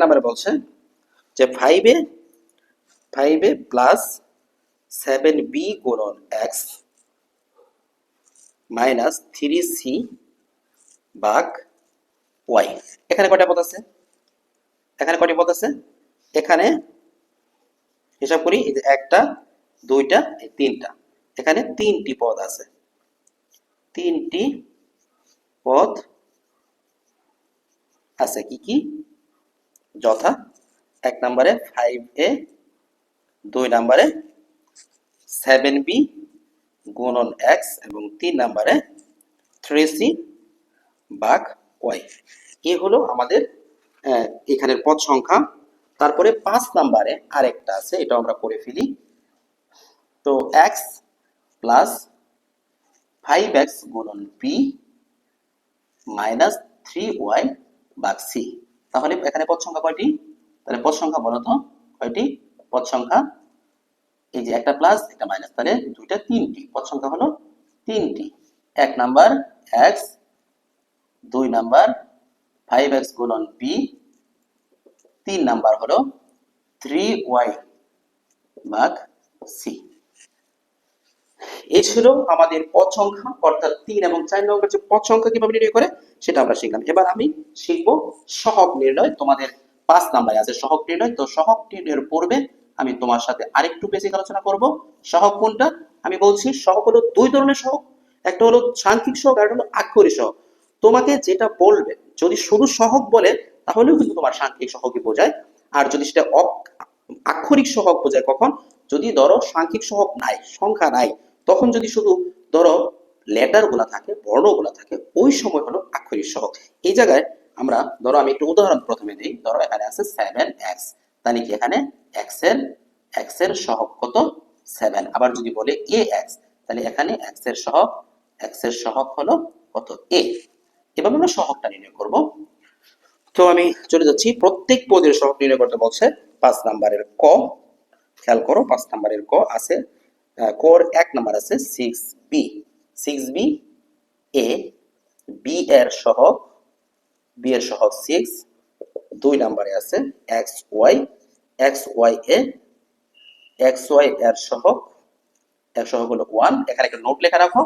নম্বরে বলছে যে 5a প্লাস 7b গুণন x মাইনাস 3c ভাগ y। এখানে কয়টা পদ আছে, এখানে হিসাব করি, এই যে একটা দুইটা এই তিনটা, এখানে তিনটি পদ আছে, কি কি যথা 1 নম্বরে 5a, 2 নম্বরে 7b গুণন x এবং 3 নম্বরে 3c ভাগ y। এই হলো আমাদের এখানের পদ সংখ্যা। তারপরে 5 নম্বরে আরেকটা আছে, এটা আমরা করে ফেলি। তো x প্লাস 5x গুণন b মাইনাস 3y ভাগ c। তাহলে এখানে পদ সংখ্যা কয়টি, তাহলে পদ সংখ্যা বলো তো কয়টি, পদ সংখ্যা এই যে একটা প্লাস একটা মাইনাস, তাহলে দুইটা তিনটি পদ সংখ্যা হলো 3টি। 1 নাম্বার x, 2 নাম্বার 5x গুণন b, 3 নাম্বার হলো 3y ভাগ c। এই ছিল আমাদের পদ সংখ্যা, অর্থাৎ 3 এবং 4 নম্বরের যে পদ সংখ্যা কিভাবে নির্ণয় করে সেটা আমরা শিখলাম। এবার আমি শিখবো সহগ নির্ণয়। তোমাদের 5 নম্বরে আছে সহগ নির্ণয়। তো সহগ নির্ণয়ের পূর্বে আমি তোমার সাথে আরেকটু বেসিক আলোচনা করব। সহগ কোনটা, আমি বলছি সহগ হলো 2 ধরনের সহগ, একটা হলো সাংখ্যিক সহগ আর একটা হলো আক্ষরিক সহগ। তোমাকে যেটা বলবে, যদি শুধু সহগ বলে তাহলেও কিন্তু তোমার সাংখ্যিক সহগই বোঝায়, আর যদি সেটা আক্ষরিক সহগ বোঝায় কখন, যদি ধরো সাংখ্যিক সহগ নাই, সংখ্যা নাই, তখন যদি শুধু ধরো লেটার গুলা থাকে, বর্ণগুলা থাকে, ওই সময় হলো আক্ষরিক সহগ। এই জায়গায় আমরা ধরো, আমি একটু উদাহরণ প্রথমে দিই। ধরো এখানে আছে 7x, তাহলে কি এখানে x এর সহগ কত, 7। আবার যদি বলে ax, তাহলে এখানে x এর সহগ হলো কত, a। এভাবে আমরা সহগটা নির্ণয় করব। তো আমি চলে যাচ্ছি, প্রত্যেক পদের সহগ নির্ণয় করতে বলছে 5 নাম্বারের ক। খেয়াল করো, 5 নাম্বারের ক আছে, কর 1 নাম্বার আছে 6b। 6b a, b এর সহগ 6। 2 নাম্বারে আছে xy, xy a, xy এর সহগ হলো 1। এখানে একটা নোট লেখা রাখো।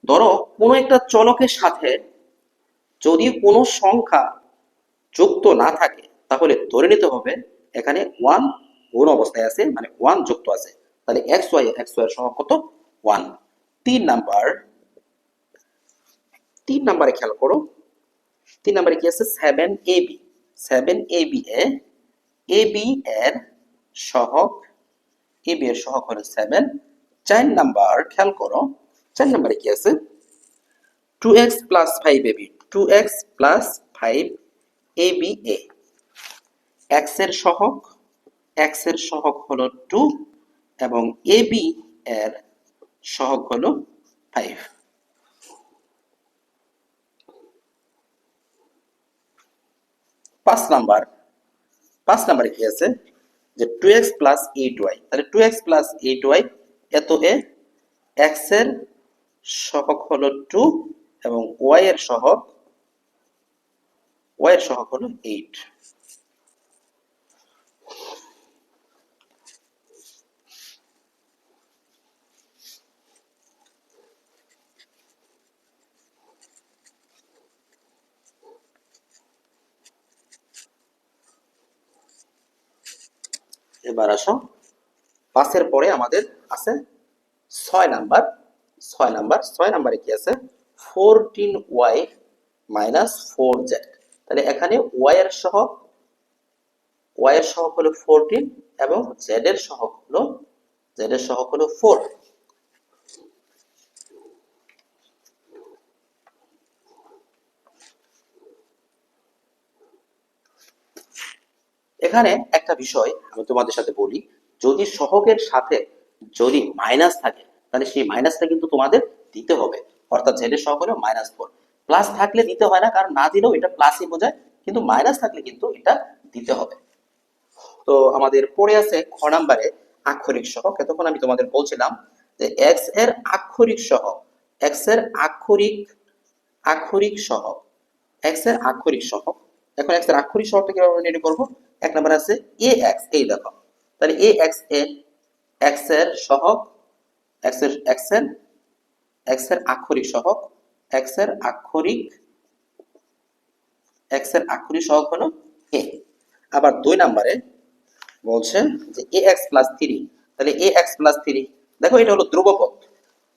ধরো কোনো একটা চলকের সাথে যদি কোনো সংখ্যা যুক্ত না থাকে, তাহলে ধরে নিতে হবে এখানে 1 গুণ অবস্থায় আছে, মানে 1 যুক্ত আছে। তাহলে xy এর সহগ কত, 1। 3 নাম্বারে খেয়াল করো, 3 নাম্বারে কি আছে, 7ab। 7ab এ, ab এর সহগ হলো 7। 4 নাম্বার খেয়াল করো, 4 নাম্বারে কি আছে, 2x plus 5ab। 2x plus 5aba, x এর সহগ হলো 2 এবং ab এর সহগ হলো 5। 5 নাম্বারে কি আছে, যে 2x plus 8y। তাহলে 2x plus 8y, এত এ, x এর সহগ হলো 2 এবং y এর সহগ হলো 8। এবার আসো, 5 পরে আমাদের আছে 6 নাম্বার। 6 নাম্বারে কি আছে, 14y minus 4z। তাহলে এখানে y এর সহগ হলো 14 এবং z এর সহগ হলো 4। এখানে একটা বিষয় আমি তোমাদের সাথে বলি, যদি সহগের সাথে যদি মাইনাস থাকে, তাহলে সেই মাইনাসটা কিন্তু তোমাদের দিতে হবে। অর্থাৎ z এর সহগ হলো -4। প্লাস থাকলে দিতে হয় না, কারণ না দিলেও এটা প্লাসই বোঝায়, কিন্তু মাইনাস থাকলে কিন্তু এটা দিতে হবে। তো আমাদের পড়ে আছে খ নাম্বারে আক্ষরিক সহগ। এতক্ষণ আমি তোমাদের বলছিলাম যে x এর আক্ষরিক সহগ, x এর আক্ষরিক সহগ, x এর আক্ষরিক সহগ। এখন x এর আক্ষরিক সহগটা কিভাবে নির্ণয় করব? এক নাম্বার আছে ax, এই দেখো, তাহলে ax এ x এর সহগ, x এর আক্ষরিক সহগ, x এর আক্ষরিক সহগ হলো a। আবার 2 নম্বরে বলছে যে ax plus 3। তাহলে ax plus 3, দেখো এটা হলো ধ্রুবপদ,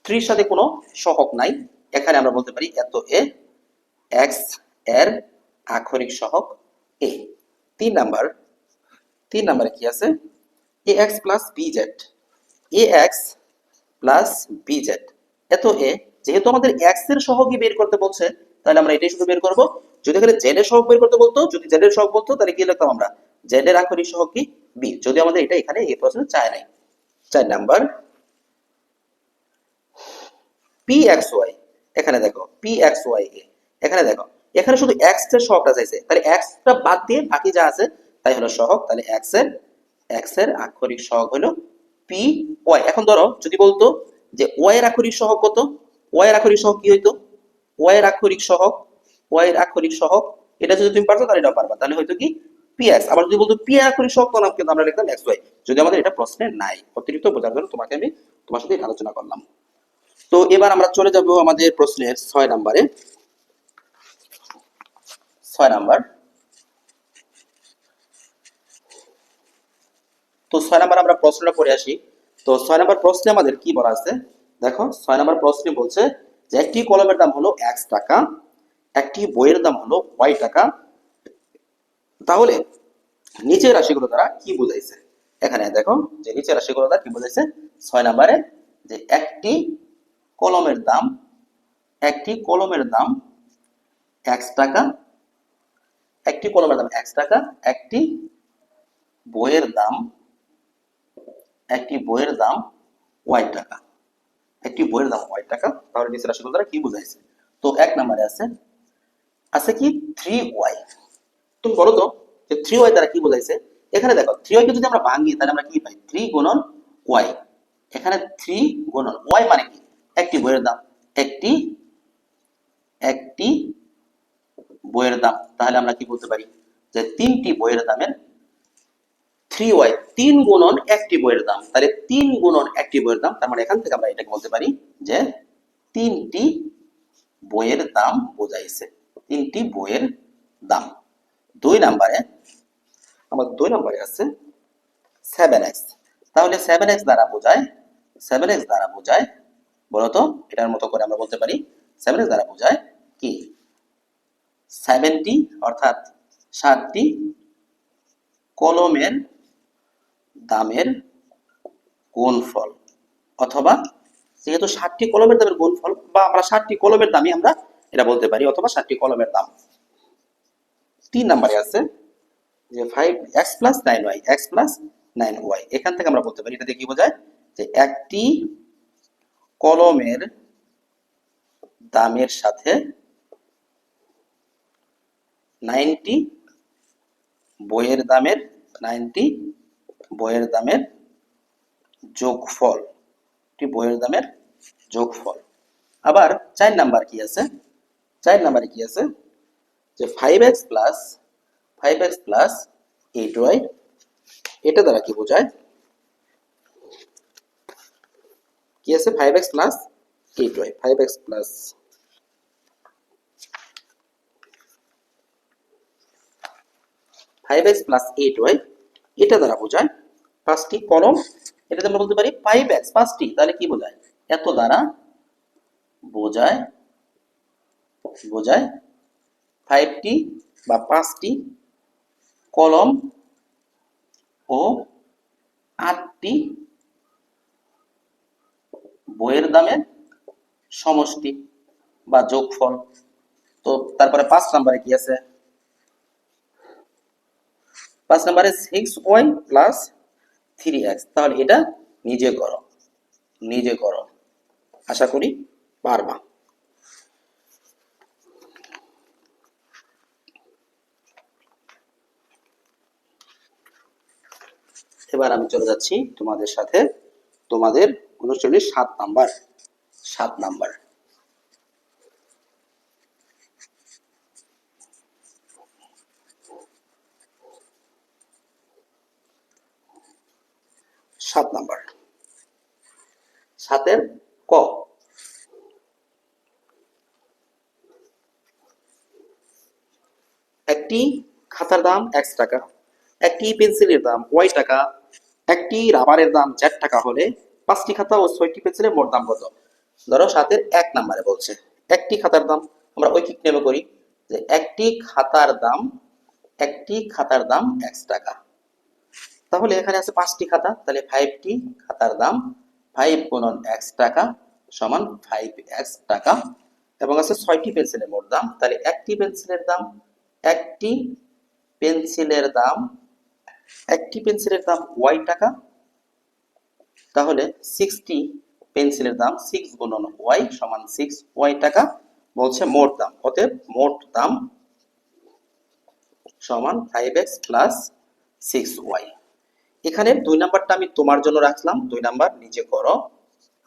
3 এর সাথে কোনো সহগ নাই। এখানে আমরা বলতে পারি এত a, x এর আক্ষরিক সহগ a। 3 নাম্বারে কি আছে, ax plus bz। ax plus bz, এত a, যেহেতু আমাদের x এর সহগই বের করতে বলছে, তাহলে আমরা এটাই শুধু বের করব। যদি এখানে z এর সহগ বের করতে বলতো, যদি z এর সহগ বলতো, তাহলে কি লিখতাম আমরা, z এর আক্ষরিক সহগ কি, b। যদি আমাদের এটা এখানে এই প্রশ্নে চায় নাই। 4 নাম্বার pxy, এখানে দেখো pxy a, এখানে দেখো, এখানে শুধু x এর সহগটা চাইছে, তাহলে x টা বাদ দিয়ে বাকি যা আছে তাই হলো সহগ। তাহলে x এর আক্ষরিক সহগ হলো py। এখন ধরো যদি বলতো যে y এর আক্ষরিক সহগ কত, y এর আক্ষরিক সহগ কি হইতো, y এর আক্ষরিক সহগ, এটা যদি তুমি পারতো তাহলে এটাও পারবা, তাহলে হয়তো কি px। আবার যদি বলতো p এর আক্ষরিক সহগ, তখন কিন্তু আমরা লিখতাম xy। যদি আমাদের এটা প্রশ্নে নাই, অতিরিক্ত বোঝার জন্য আমি তোমার সাথে আলোচনা করলাম। তো এবার আমরা চলে যাব আমাদের প্রশ্নের 6 নম্বরে। 6 নাম্বার, তো 6 নাম্বার আমরা প্রশ্নটা পড়ে আসি। তো 6 নাম্বার প্রশ্নে আমাদের কি বলা আছে, দেখো 6 নাম্বার প্রশ্নে বলছে যে একটি কলমের দাম হলো x টাকা, একটি বইয়ের দাম হলো y টাকা, তাহলে নিচের রাশিগুলো দ্বারা কি বোঝাইছে। এখানে দেখো যে নিচের রাশিগুলো কি বলেছে 6 নম্বরে যে কলমের দাম একটি কলমের দাম x টাকা, একটি কলমের দাম x টাকা, বইয়ের দাম একটি বইয়ের দাম y টাকা, একটি বইয়ের দাম y টাকা। তাহলে নিচের রাশিগুলো দ্বারা কি বোঝাইছে? তো 1 নম্বরে আছে কি 3y। তুমি বলো তো যে 3y দ্বারা কি বোঝাইছে? এখানে দেখো 3y কে যদি আমরা ভাঙি তাহলে আমরা কি পাই? 3 গুণন y। এখানে 3 গুণন y মানে কি? একটি বইয়ের দাম, একটি একটি বইয়ের দাম। তাহলে আমরা কি বলতে পারি যে তিনটি বইয়ের দামের 3y, 3 গুণন একটি বইয়ের দাম, তাহলে 3 গুণন একটি বইয়ের দাম। তার মানে এখান থেকে আমরা এটাকে বলতে পারি যে তিনটি বইয়ের দাম বোঝাইছে, তিনটি বইয়ের দাম। 2 নম্বরে আছে 7x। তাহলে 7x দ্বারা বোঝায় বলতো এটার মতো করে আমরা বলতে পারি 7x দ্বারা বোঝায় কি 70 অর্থাৎ 60টি কলমের দামের গুণফল, অথবা যেহেতু 60টি কলমের দামের গুণফল বা আমরা 60টি কলমের দামই আমরা এটা বলতে পারি, অথবা 60টি কলমের দাম। 3 নম্বরে আছে যে 5x + 9y, x + 9y। এখান থেকে আমরা বলতে পারি এটা দিয়ে কি বোঝায় যে একটি কলমের দামের সাথে 90 বইয়ের দামের যোগফল, বইয়ের দামের যোগফল। আবার 4 নাম্বার কি আছে? 4 নম্বরে কি আছে যে 5x + 8y। এটা দ্বারা কি বোঝায়? কি আছে? 5x + 8y, 5x + 8y। এটা দ্বারা বোঝায় 5টি কলম। এটাতে আমরা বলতে পারি 5x 5টি, তাহলে কি বোঝায়? এত দ্বারা বোঝায় 5টি বা 5টি কলম ও 8টি বইয়ের দামের সমষ্টি বা যোগফল। তো তারপরে 5 নম্বরে কি আছে? 5 নম্বরে 6y + 3x। তাহলে এটা নিজে করো, আশা করি পারবা। এবার আমি চলে যাচ্ছি তোমাদের সাথে তোমাদের অনুশীলনীর 7 নাম্বার। 7 নাম্বার সাতের ক। একটি খাতার দাম x টাকা, একটি পেন্সিলের দাম y টাকা, একটি রাবারের দাম z টাকা হলে 5টি খাতা ও 6টি পেন্সিলের মোট দাম কত? ধরো 7-এর 1 নম্বরে বলছে একটি খাতার দাম। আমরা ঐকিক নিয়মে করি যে একটি খাতার দাম x টাকা। তাহলে এখানে আছে 5টি খাতা, তাহলে 5টি খাতার দাম 5 গুণন x টাকা সমান 5x টাকা। এবং আছে 6টি পেন্সিলের মোট দাম, তাহলে একটি পেন্সিলের দাম y টাকা। তাহলে 6টি পেন্সিলের দাম 6 গুণন y সমান 6y টাকা বলছে মোট দাম। অতএব মোট দাম সমান 5x + 6y। এখানে 2 নাম্বারটা আমি তোমার জন্য রাখলাম, 2 নাম্বার নিজে করো।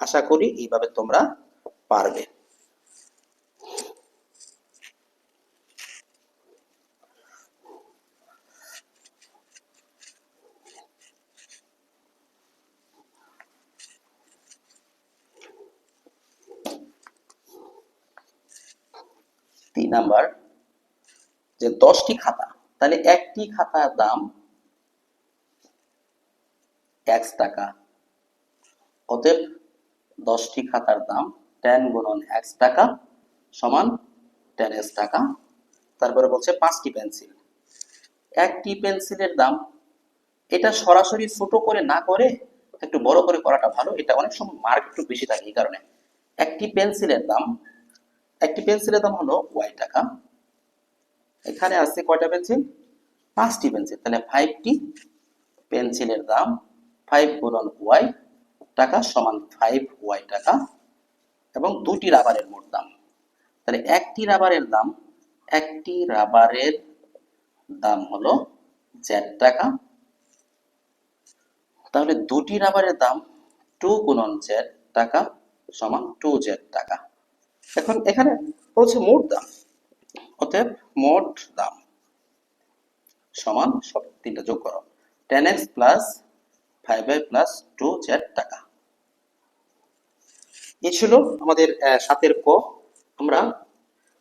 আশা করি এইভাবে তোমরা পারবে। তিন নাম্বার যে 10টি খাতা, তাহলে একটি খাতার দাম x টাকা। অতএব 10টি খাতার দাম 10 গুণন x টাকা সমান 10x টাকা। তারপরে বলছে 5টি পেন্সিল, একটি পেন্সিলের দাম এটা সরাসরি ছোট করে না করে একটু বড় করে করাটা ভালো, এটা অনেক সময় মার্ক একটু বেশি থাকে এই কারণে। একটি পেন্সিলের দাম, একটি পেন্সিলের দাম হলো ওয়াই টাকা। এখানে আছে কয়টা পেন্সিল? 5টি পেন্সিল, তাহলে 5টি পেন্সিলের দাম 5 গুণন ওয়াই টাকা সমান 5 ওয়াই টাকা। এবং 2টি রাবারের মোট দাম, তাহলে একটি রাবারের দাম হলো জেড টাকা। তাহলে 2টি রাবারের দাম 2 গুণন জেড টাকা সমান 2 জেড টাকা। এখন এখানে হচ্ছে মোট দাম, অতএব মোট দাম সমান সব তিনটা যোগ করো, 10x plus 5y plus 2z টাকা। এই ছিল আমাদের 7-এর ক। আমরা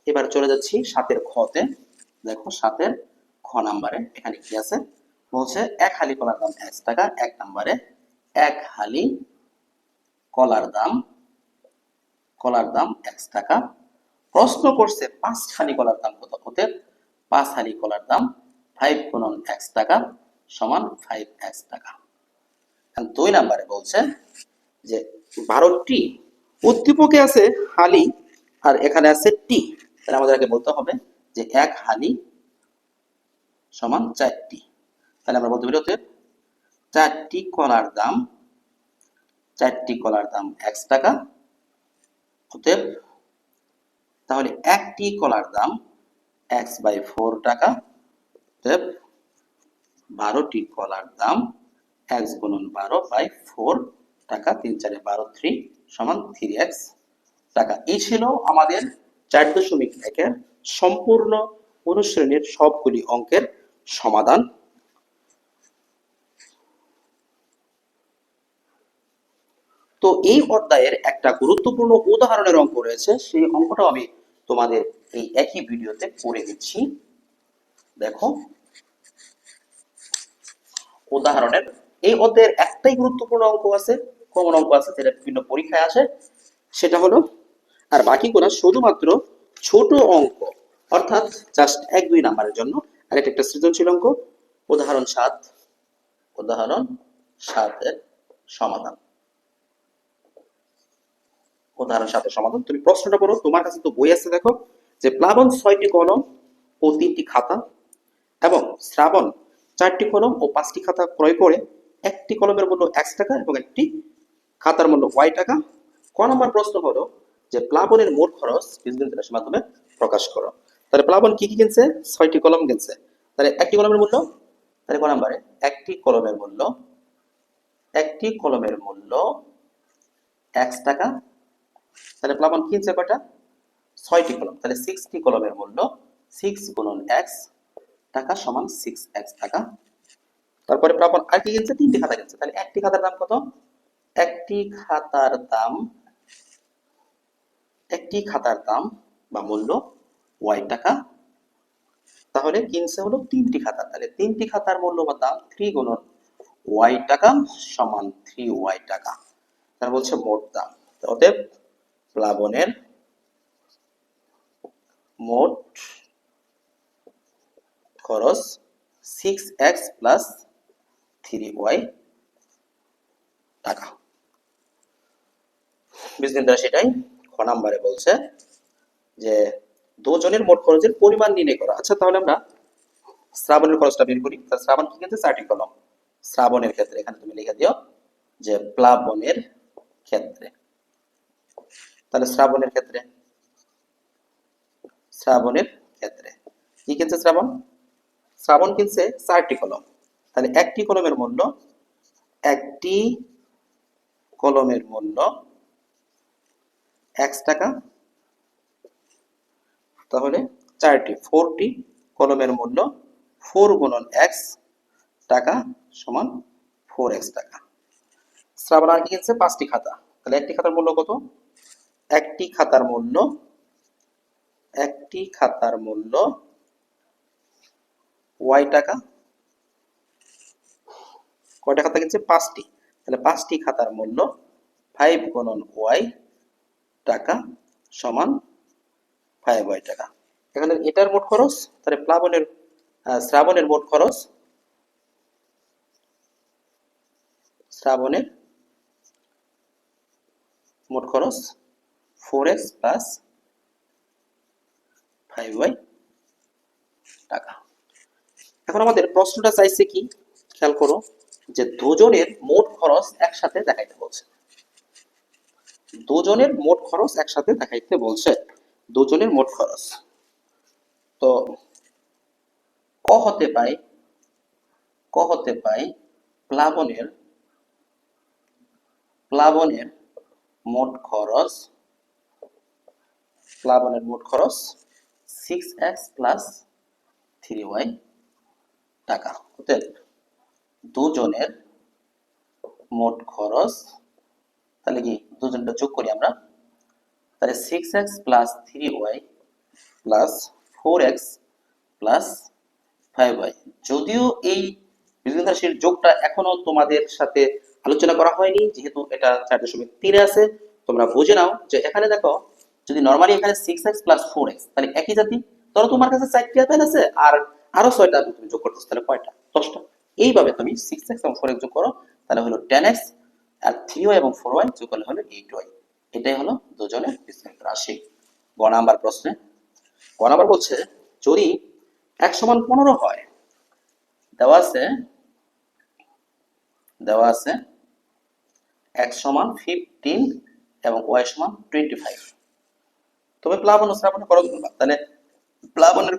এবার চলে যাচ্ছি 7-এর খতে। দেখো 7-এর খ নাম্বারে এখানে কি আছে, বলছে এক হালি কলার দাম x টাকা। এক নাম্বারে এক হালি কলার দাম x টাকা। প্রশ্ন করছে 5 হালি কলার দাম কত, হতে 5 হালি কলার দাম 5 গুণন x টাকা সমান 5x টাকা। 2 নাম্বারে বলছে যে 12টি উদ্দীপকে আছে হালি আর এখানে আছে টি, তাহলে আমাদেরকে বলতে হবে যে এক হালি সমান 4টি। তাহলে আমরা বলতে পারি অতএব 4টি কলার দাম x টাকা। অতএব তাহলে একটি কলার দাম x/4 টাকা। অতএব 12টি কলার দাম x গুণন 12/4 টাকা। 3 4 12 3 সমান 3x টাকা। এই ছিল আমাদের 4.1-এর সম্পূর্ণ অনুশ্রেণীর সবগুলি অঙ্কের সমাধান। তো এই অধ্যায়ের একটা গুরুত্বপূর্ণ উদাহরণের অঙ্ক রয়েছে, সেই অঙ্কটাও আমি তোমাদের এই একই ভিডিওতে করে দিচ্ছি। দেখো উদাহরণের এই অধ্যায়ের একটাই গুরুত্বপূর্ণ অঙ্ক আছে, কমন অঙ্ক আছে, যেটা বিভিন্ন পরীক্ষায় আসে, সেটা হলো, আর বাকিগুলো শুধুমাত্র ছোট অঙ্ক, অর্থাৎ জাস্ট 1-2 নাম্বারের জন্য। আর এটা একটা সৃজনশীল অঙ্ক। উদাহরণ 7-এর সমাধান। উদাহরণ 7-এর সমাধান। তুমি প্রশ্নটা পড়ো, তোমার কাছে তো বই আছে। দেখো যে প্লাবন 6টি কলম ও 3টি খাতা এবং শ্রাবণ 4টি কলম ও 5টি খাতা ক্রয় করে একটি কলমের মূল্য x টাকা এবং একটি খাতার মূল্য y টাকা। ক নম্বর প্রশ্ন হলো যে প্লাবনের মোট খরচ বীজগণিত রাশির মাধ্যমে প্রকাশ করো। তাহলে প্লাবন কি কি কিনছে? 6টি কলম কিনছে। তাহলে একটি কলমের মূল্য, তাহলে ক নম্বরে একটি কলমের মূল্য x টাকা। তাহলে প্লাবন কিনছে কয়টা? 6টি কলম। তাহলে 6টি কলমের মূল্য 6 গুণন x টাকা সমান 6x টাকা। তারপরে প্লাবন আর কি কিনছে? 3টি খাতা কিনছে। তাহলে একটি খাতার দাম কত? একটি খাতার দাম বা মূল্য y টাকা। তাহলে কিনছে হলো 3টি খাতা, তাহলে 3টি খাতার মূল্য বা দাম 3 গুণন y টাকা সমান 3y টাকা। তার বলছে মোট দাম। অতএব প্লাবনের মোট খরচ 6x প্লাস 3y টাকা। বীজগণিত সেটাই। খ নাম্বারে বলছে যে দুজনের মোট খরচের পরিমাণ নির্ণয় করা। আচ্ছা, তাহলে আমরা শ্রাবণের খরচটা বের করি। শ্রাবণ কি কিনছে? 4টি কলম। শ্রাবণের ক্ষেত্রে এখানে তুমি লিখে দিও যে প্লাবনের ক্ষেত্রে, তাহলে শ্রাবণের ক্ষেত্রে কি কিনছে? শ্রাবণ কিনছে 4টি কলম। তাহলে একটি কলমের মূল্য x টাকা। তাহলে 4টি কলমের মূল্য 4 গুণন x টাকা সমান 4x টাকা। শ্রাবণ আর কি কিনছে? 5টি খাতা। তাহলে একটি খাতার মূল্য কত? একটি খাতার মূল্য y টাকা। কয়টা খাতা কিনছে? 5টি। তাহলে 5টি খাতার মূল্য 5 গুণন y টাকা সমান 5y টাকা। এখানে এটার মোট খরচ, তাহলে শ্রাবণের মোট খরচ শ্রাবণের মোট খরচ 4x প্লাস 5y টাকা। এখন আমাদের প্রশ্নটা চাইছে কি, খেয়াল করো, যে দুজনের মোট খরচ একসাথে দেখাইতে বলছে। দুজনের মোট খরচ একসাথে দেখাইতে বলছে, দুজনের মোট খরচ। তো ক হতে পাই প্লাবনের মোট খরচ 6x প্লাস 3y টাকা। অতএব দুজনের মোট খরচ, তাহলে কি দুজনটা যোগ করি আমরা, তাহলে 6x plus 3y plus 4x plus 5y। যদিও এই বীজগণিত রাশির যোগটা এখনো তোমাদের সাথে আলোচনা করা হয়নি, যেহেতু এটা 4.3 আছে, তোমরা বুঝে নাও যে এখানে দেখো, যদি নরমালি এখানে 6x প্লাস 4x, তাহলে একই জাতি, ধরো তোমার কাছে 4টা পেন আছে আর আরো 6টা তুমি যোগ করতেছো, তাহলে কয়টা? 10টা। এইভাবে তুমি 6x এবং 4x যোগ করো, তাহলে হলো 10x, আর 3y এবং 4y যোগ করলে হলো 8y। এটাই হলো দুজনের বীজগণিত রাশি। গ নাম্বার প্রশ্নে গ নাম্বার বলছে, যদি x সমান 15 হয়, দেওয়া আছে x সমান 15 এবং y সমান 25। তবে প্লাবন ও শ্রাবণের খরচ বলবা। তাহলে প্লাবনের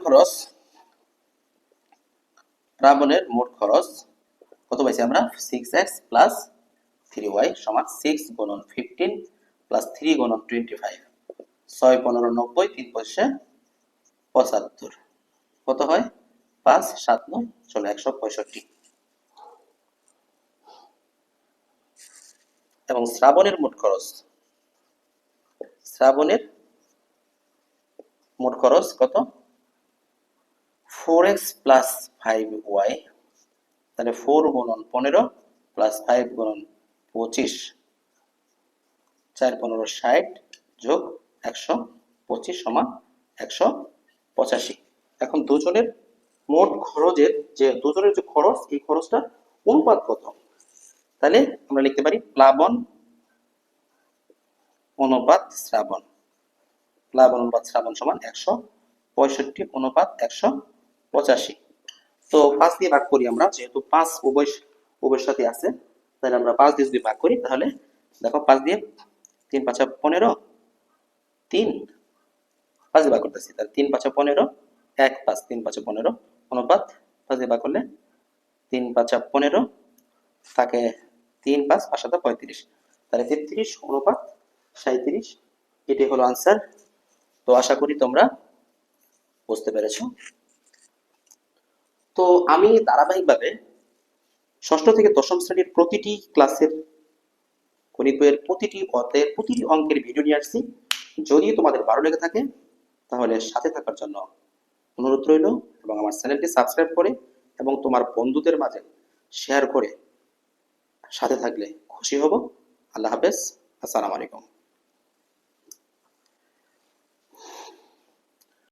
মোট খরচ কত পাইছি আমরা? 6x প্লাস 3y সমান 6 গুণন 15 প্লাস 3 গুণন 25। 6 15 90, 3 পয়সা 75। কত হয়? 5 7 9 চলো 165। এবং শ্রাবণের মোট খরচ কত? 4x plus 5y। তাহলে 4 গুণন 15 প্লাস 5 গুণন 25, 4 15 60 যোগ 125 সমান 185। এখন দুজনের মোট খরচের যে খরচ, এই খরচটা অনুপাত কত? তাহলে আমরা লিখতে পারি প্লাবন অনুপাত শ্রাবণ সমান 165 অনুপাত 185। তো 5 দিয়ে ভাগ করি আমরা, যেহেতু 5 উভয়ের সাথে আছে, তাহলে আমরা 5 দিয়ে যদি ভাগ করি, তাহলে দেখো 5 দিয়ে 3 5 15, 3 5 দিয়ে ভাগ করতেছি, তাহলে 3 5 15, 1 5 3 5 15 অনুপাত 5 দিয়ে ভাগ করলে 3 5 15 থাকে 3 5 5 7 35, তাহলে 33 অনুপাত 37। এটাই হলো आंसर। তো আশা করি তোমরা বুঝতে পেরেছো। তো আমি ধারাবাহিকভাবে ষষ্ঠ থেকে দশম শ্রেণীর প্রতিটি ক্লাসের গণিত বইয়ের প্রতিটি অধ্যায়ের প্রতিটি অঙ্কের ভিডিও নিয়ে আসছি। যদি তোমাদের ভালো লেগে থাকে তাহলে সাথে থাকার জন্য অনুরোধ রইল, এবং আমার চ্যানেলটি সাবস্ক্রাইব করে এবং তোমার বন্ধুদের মাঝে শেয়ার করে সাথে থাকলে খুশি হব। আল্লাহ হাফেজ, আসসালামু আলাইকুম।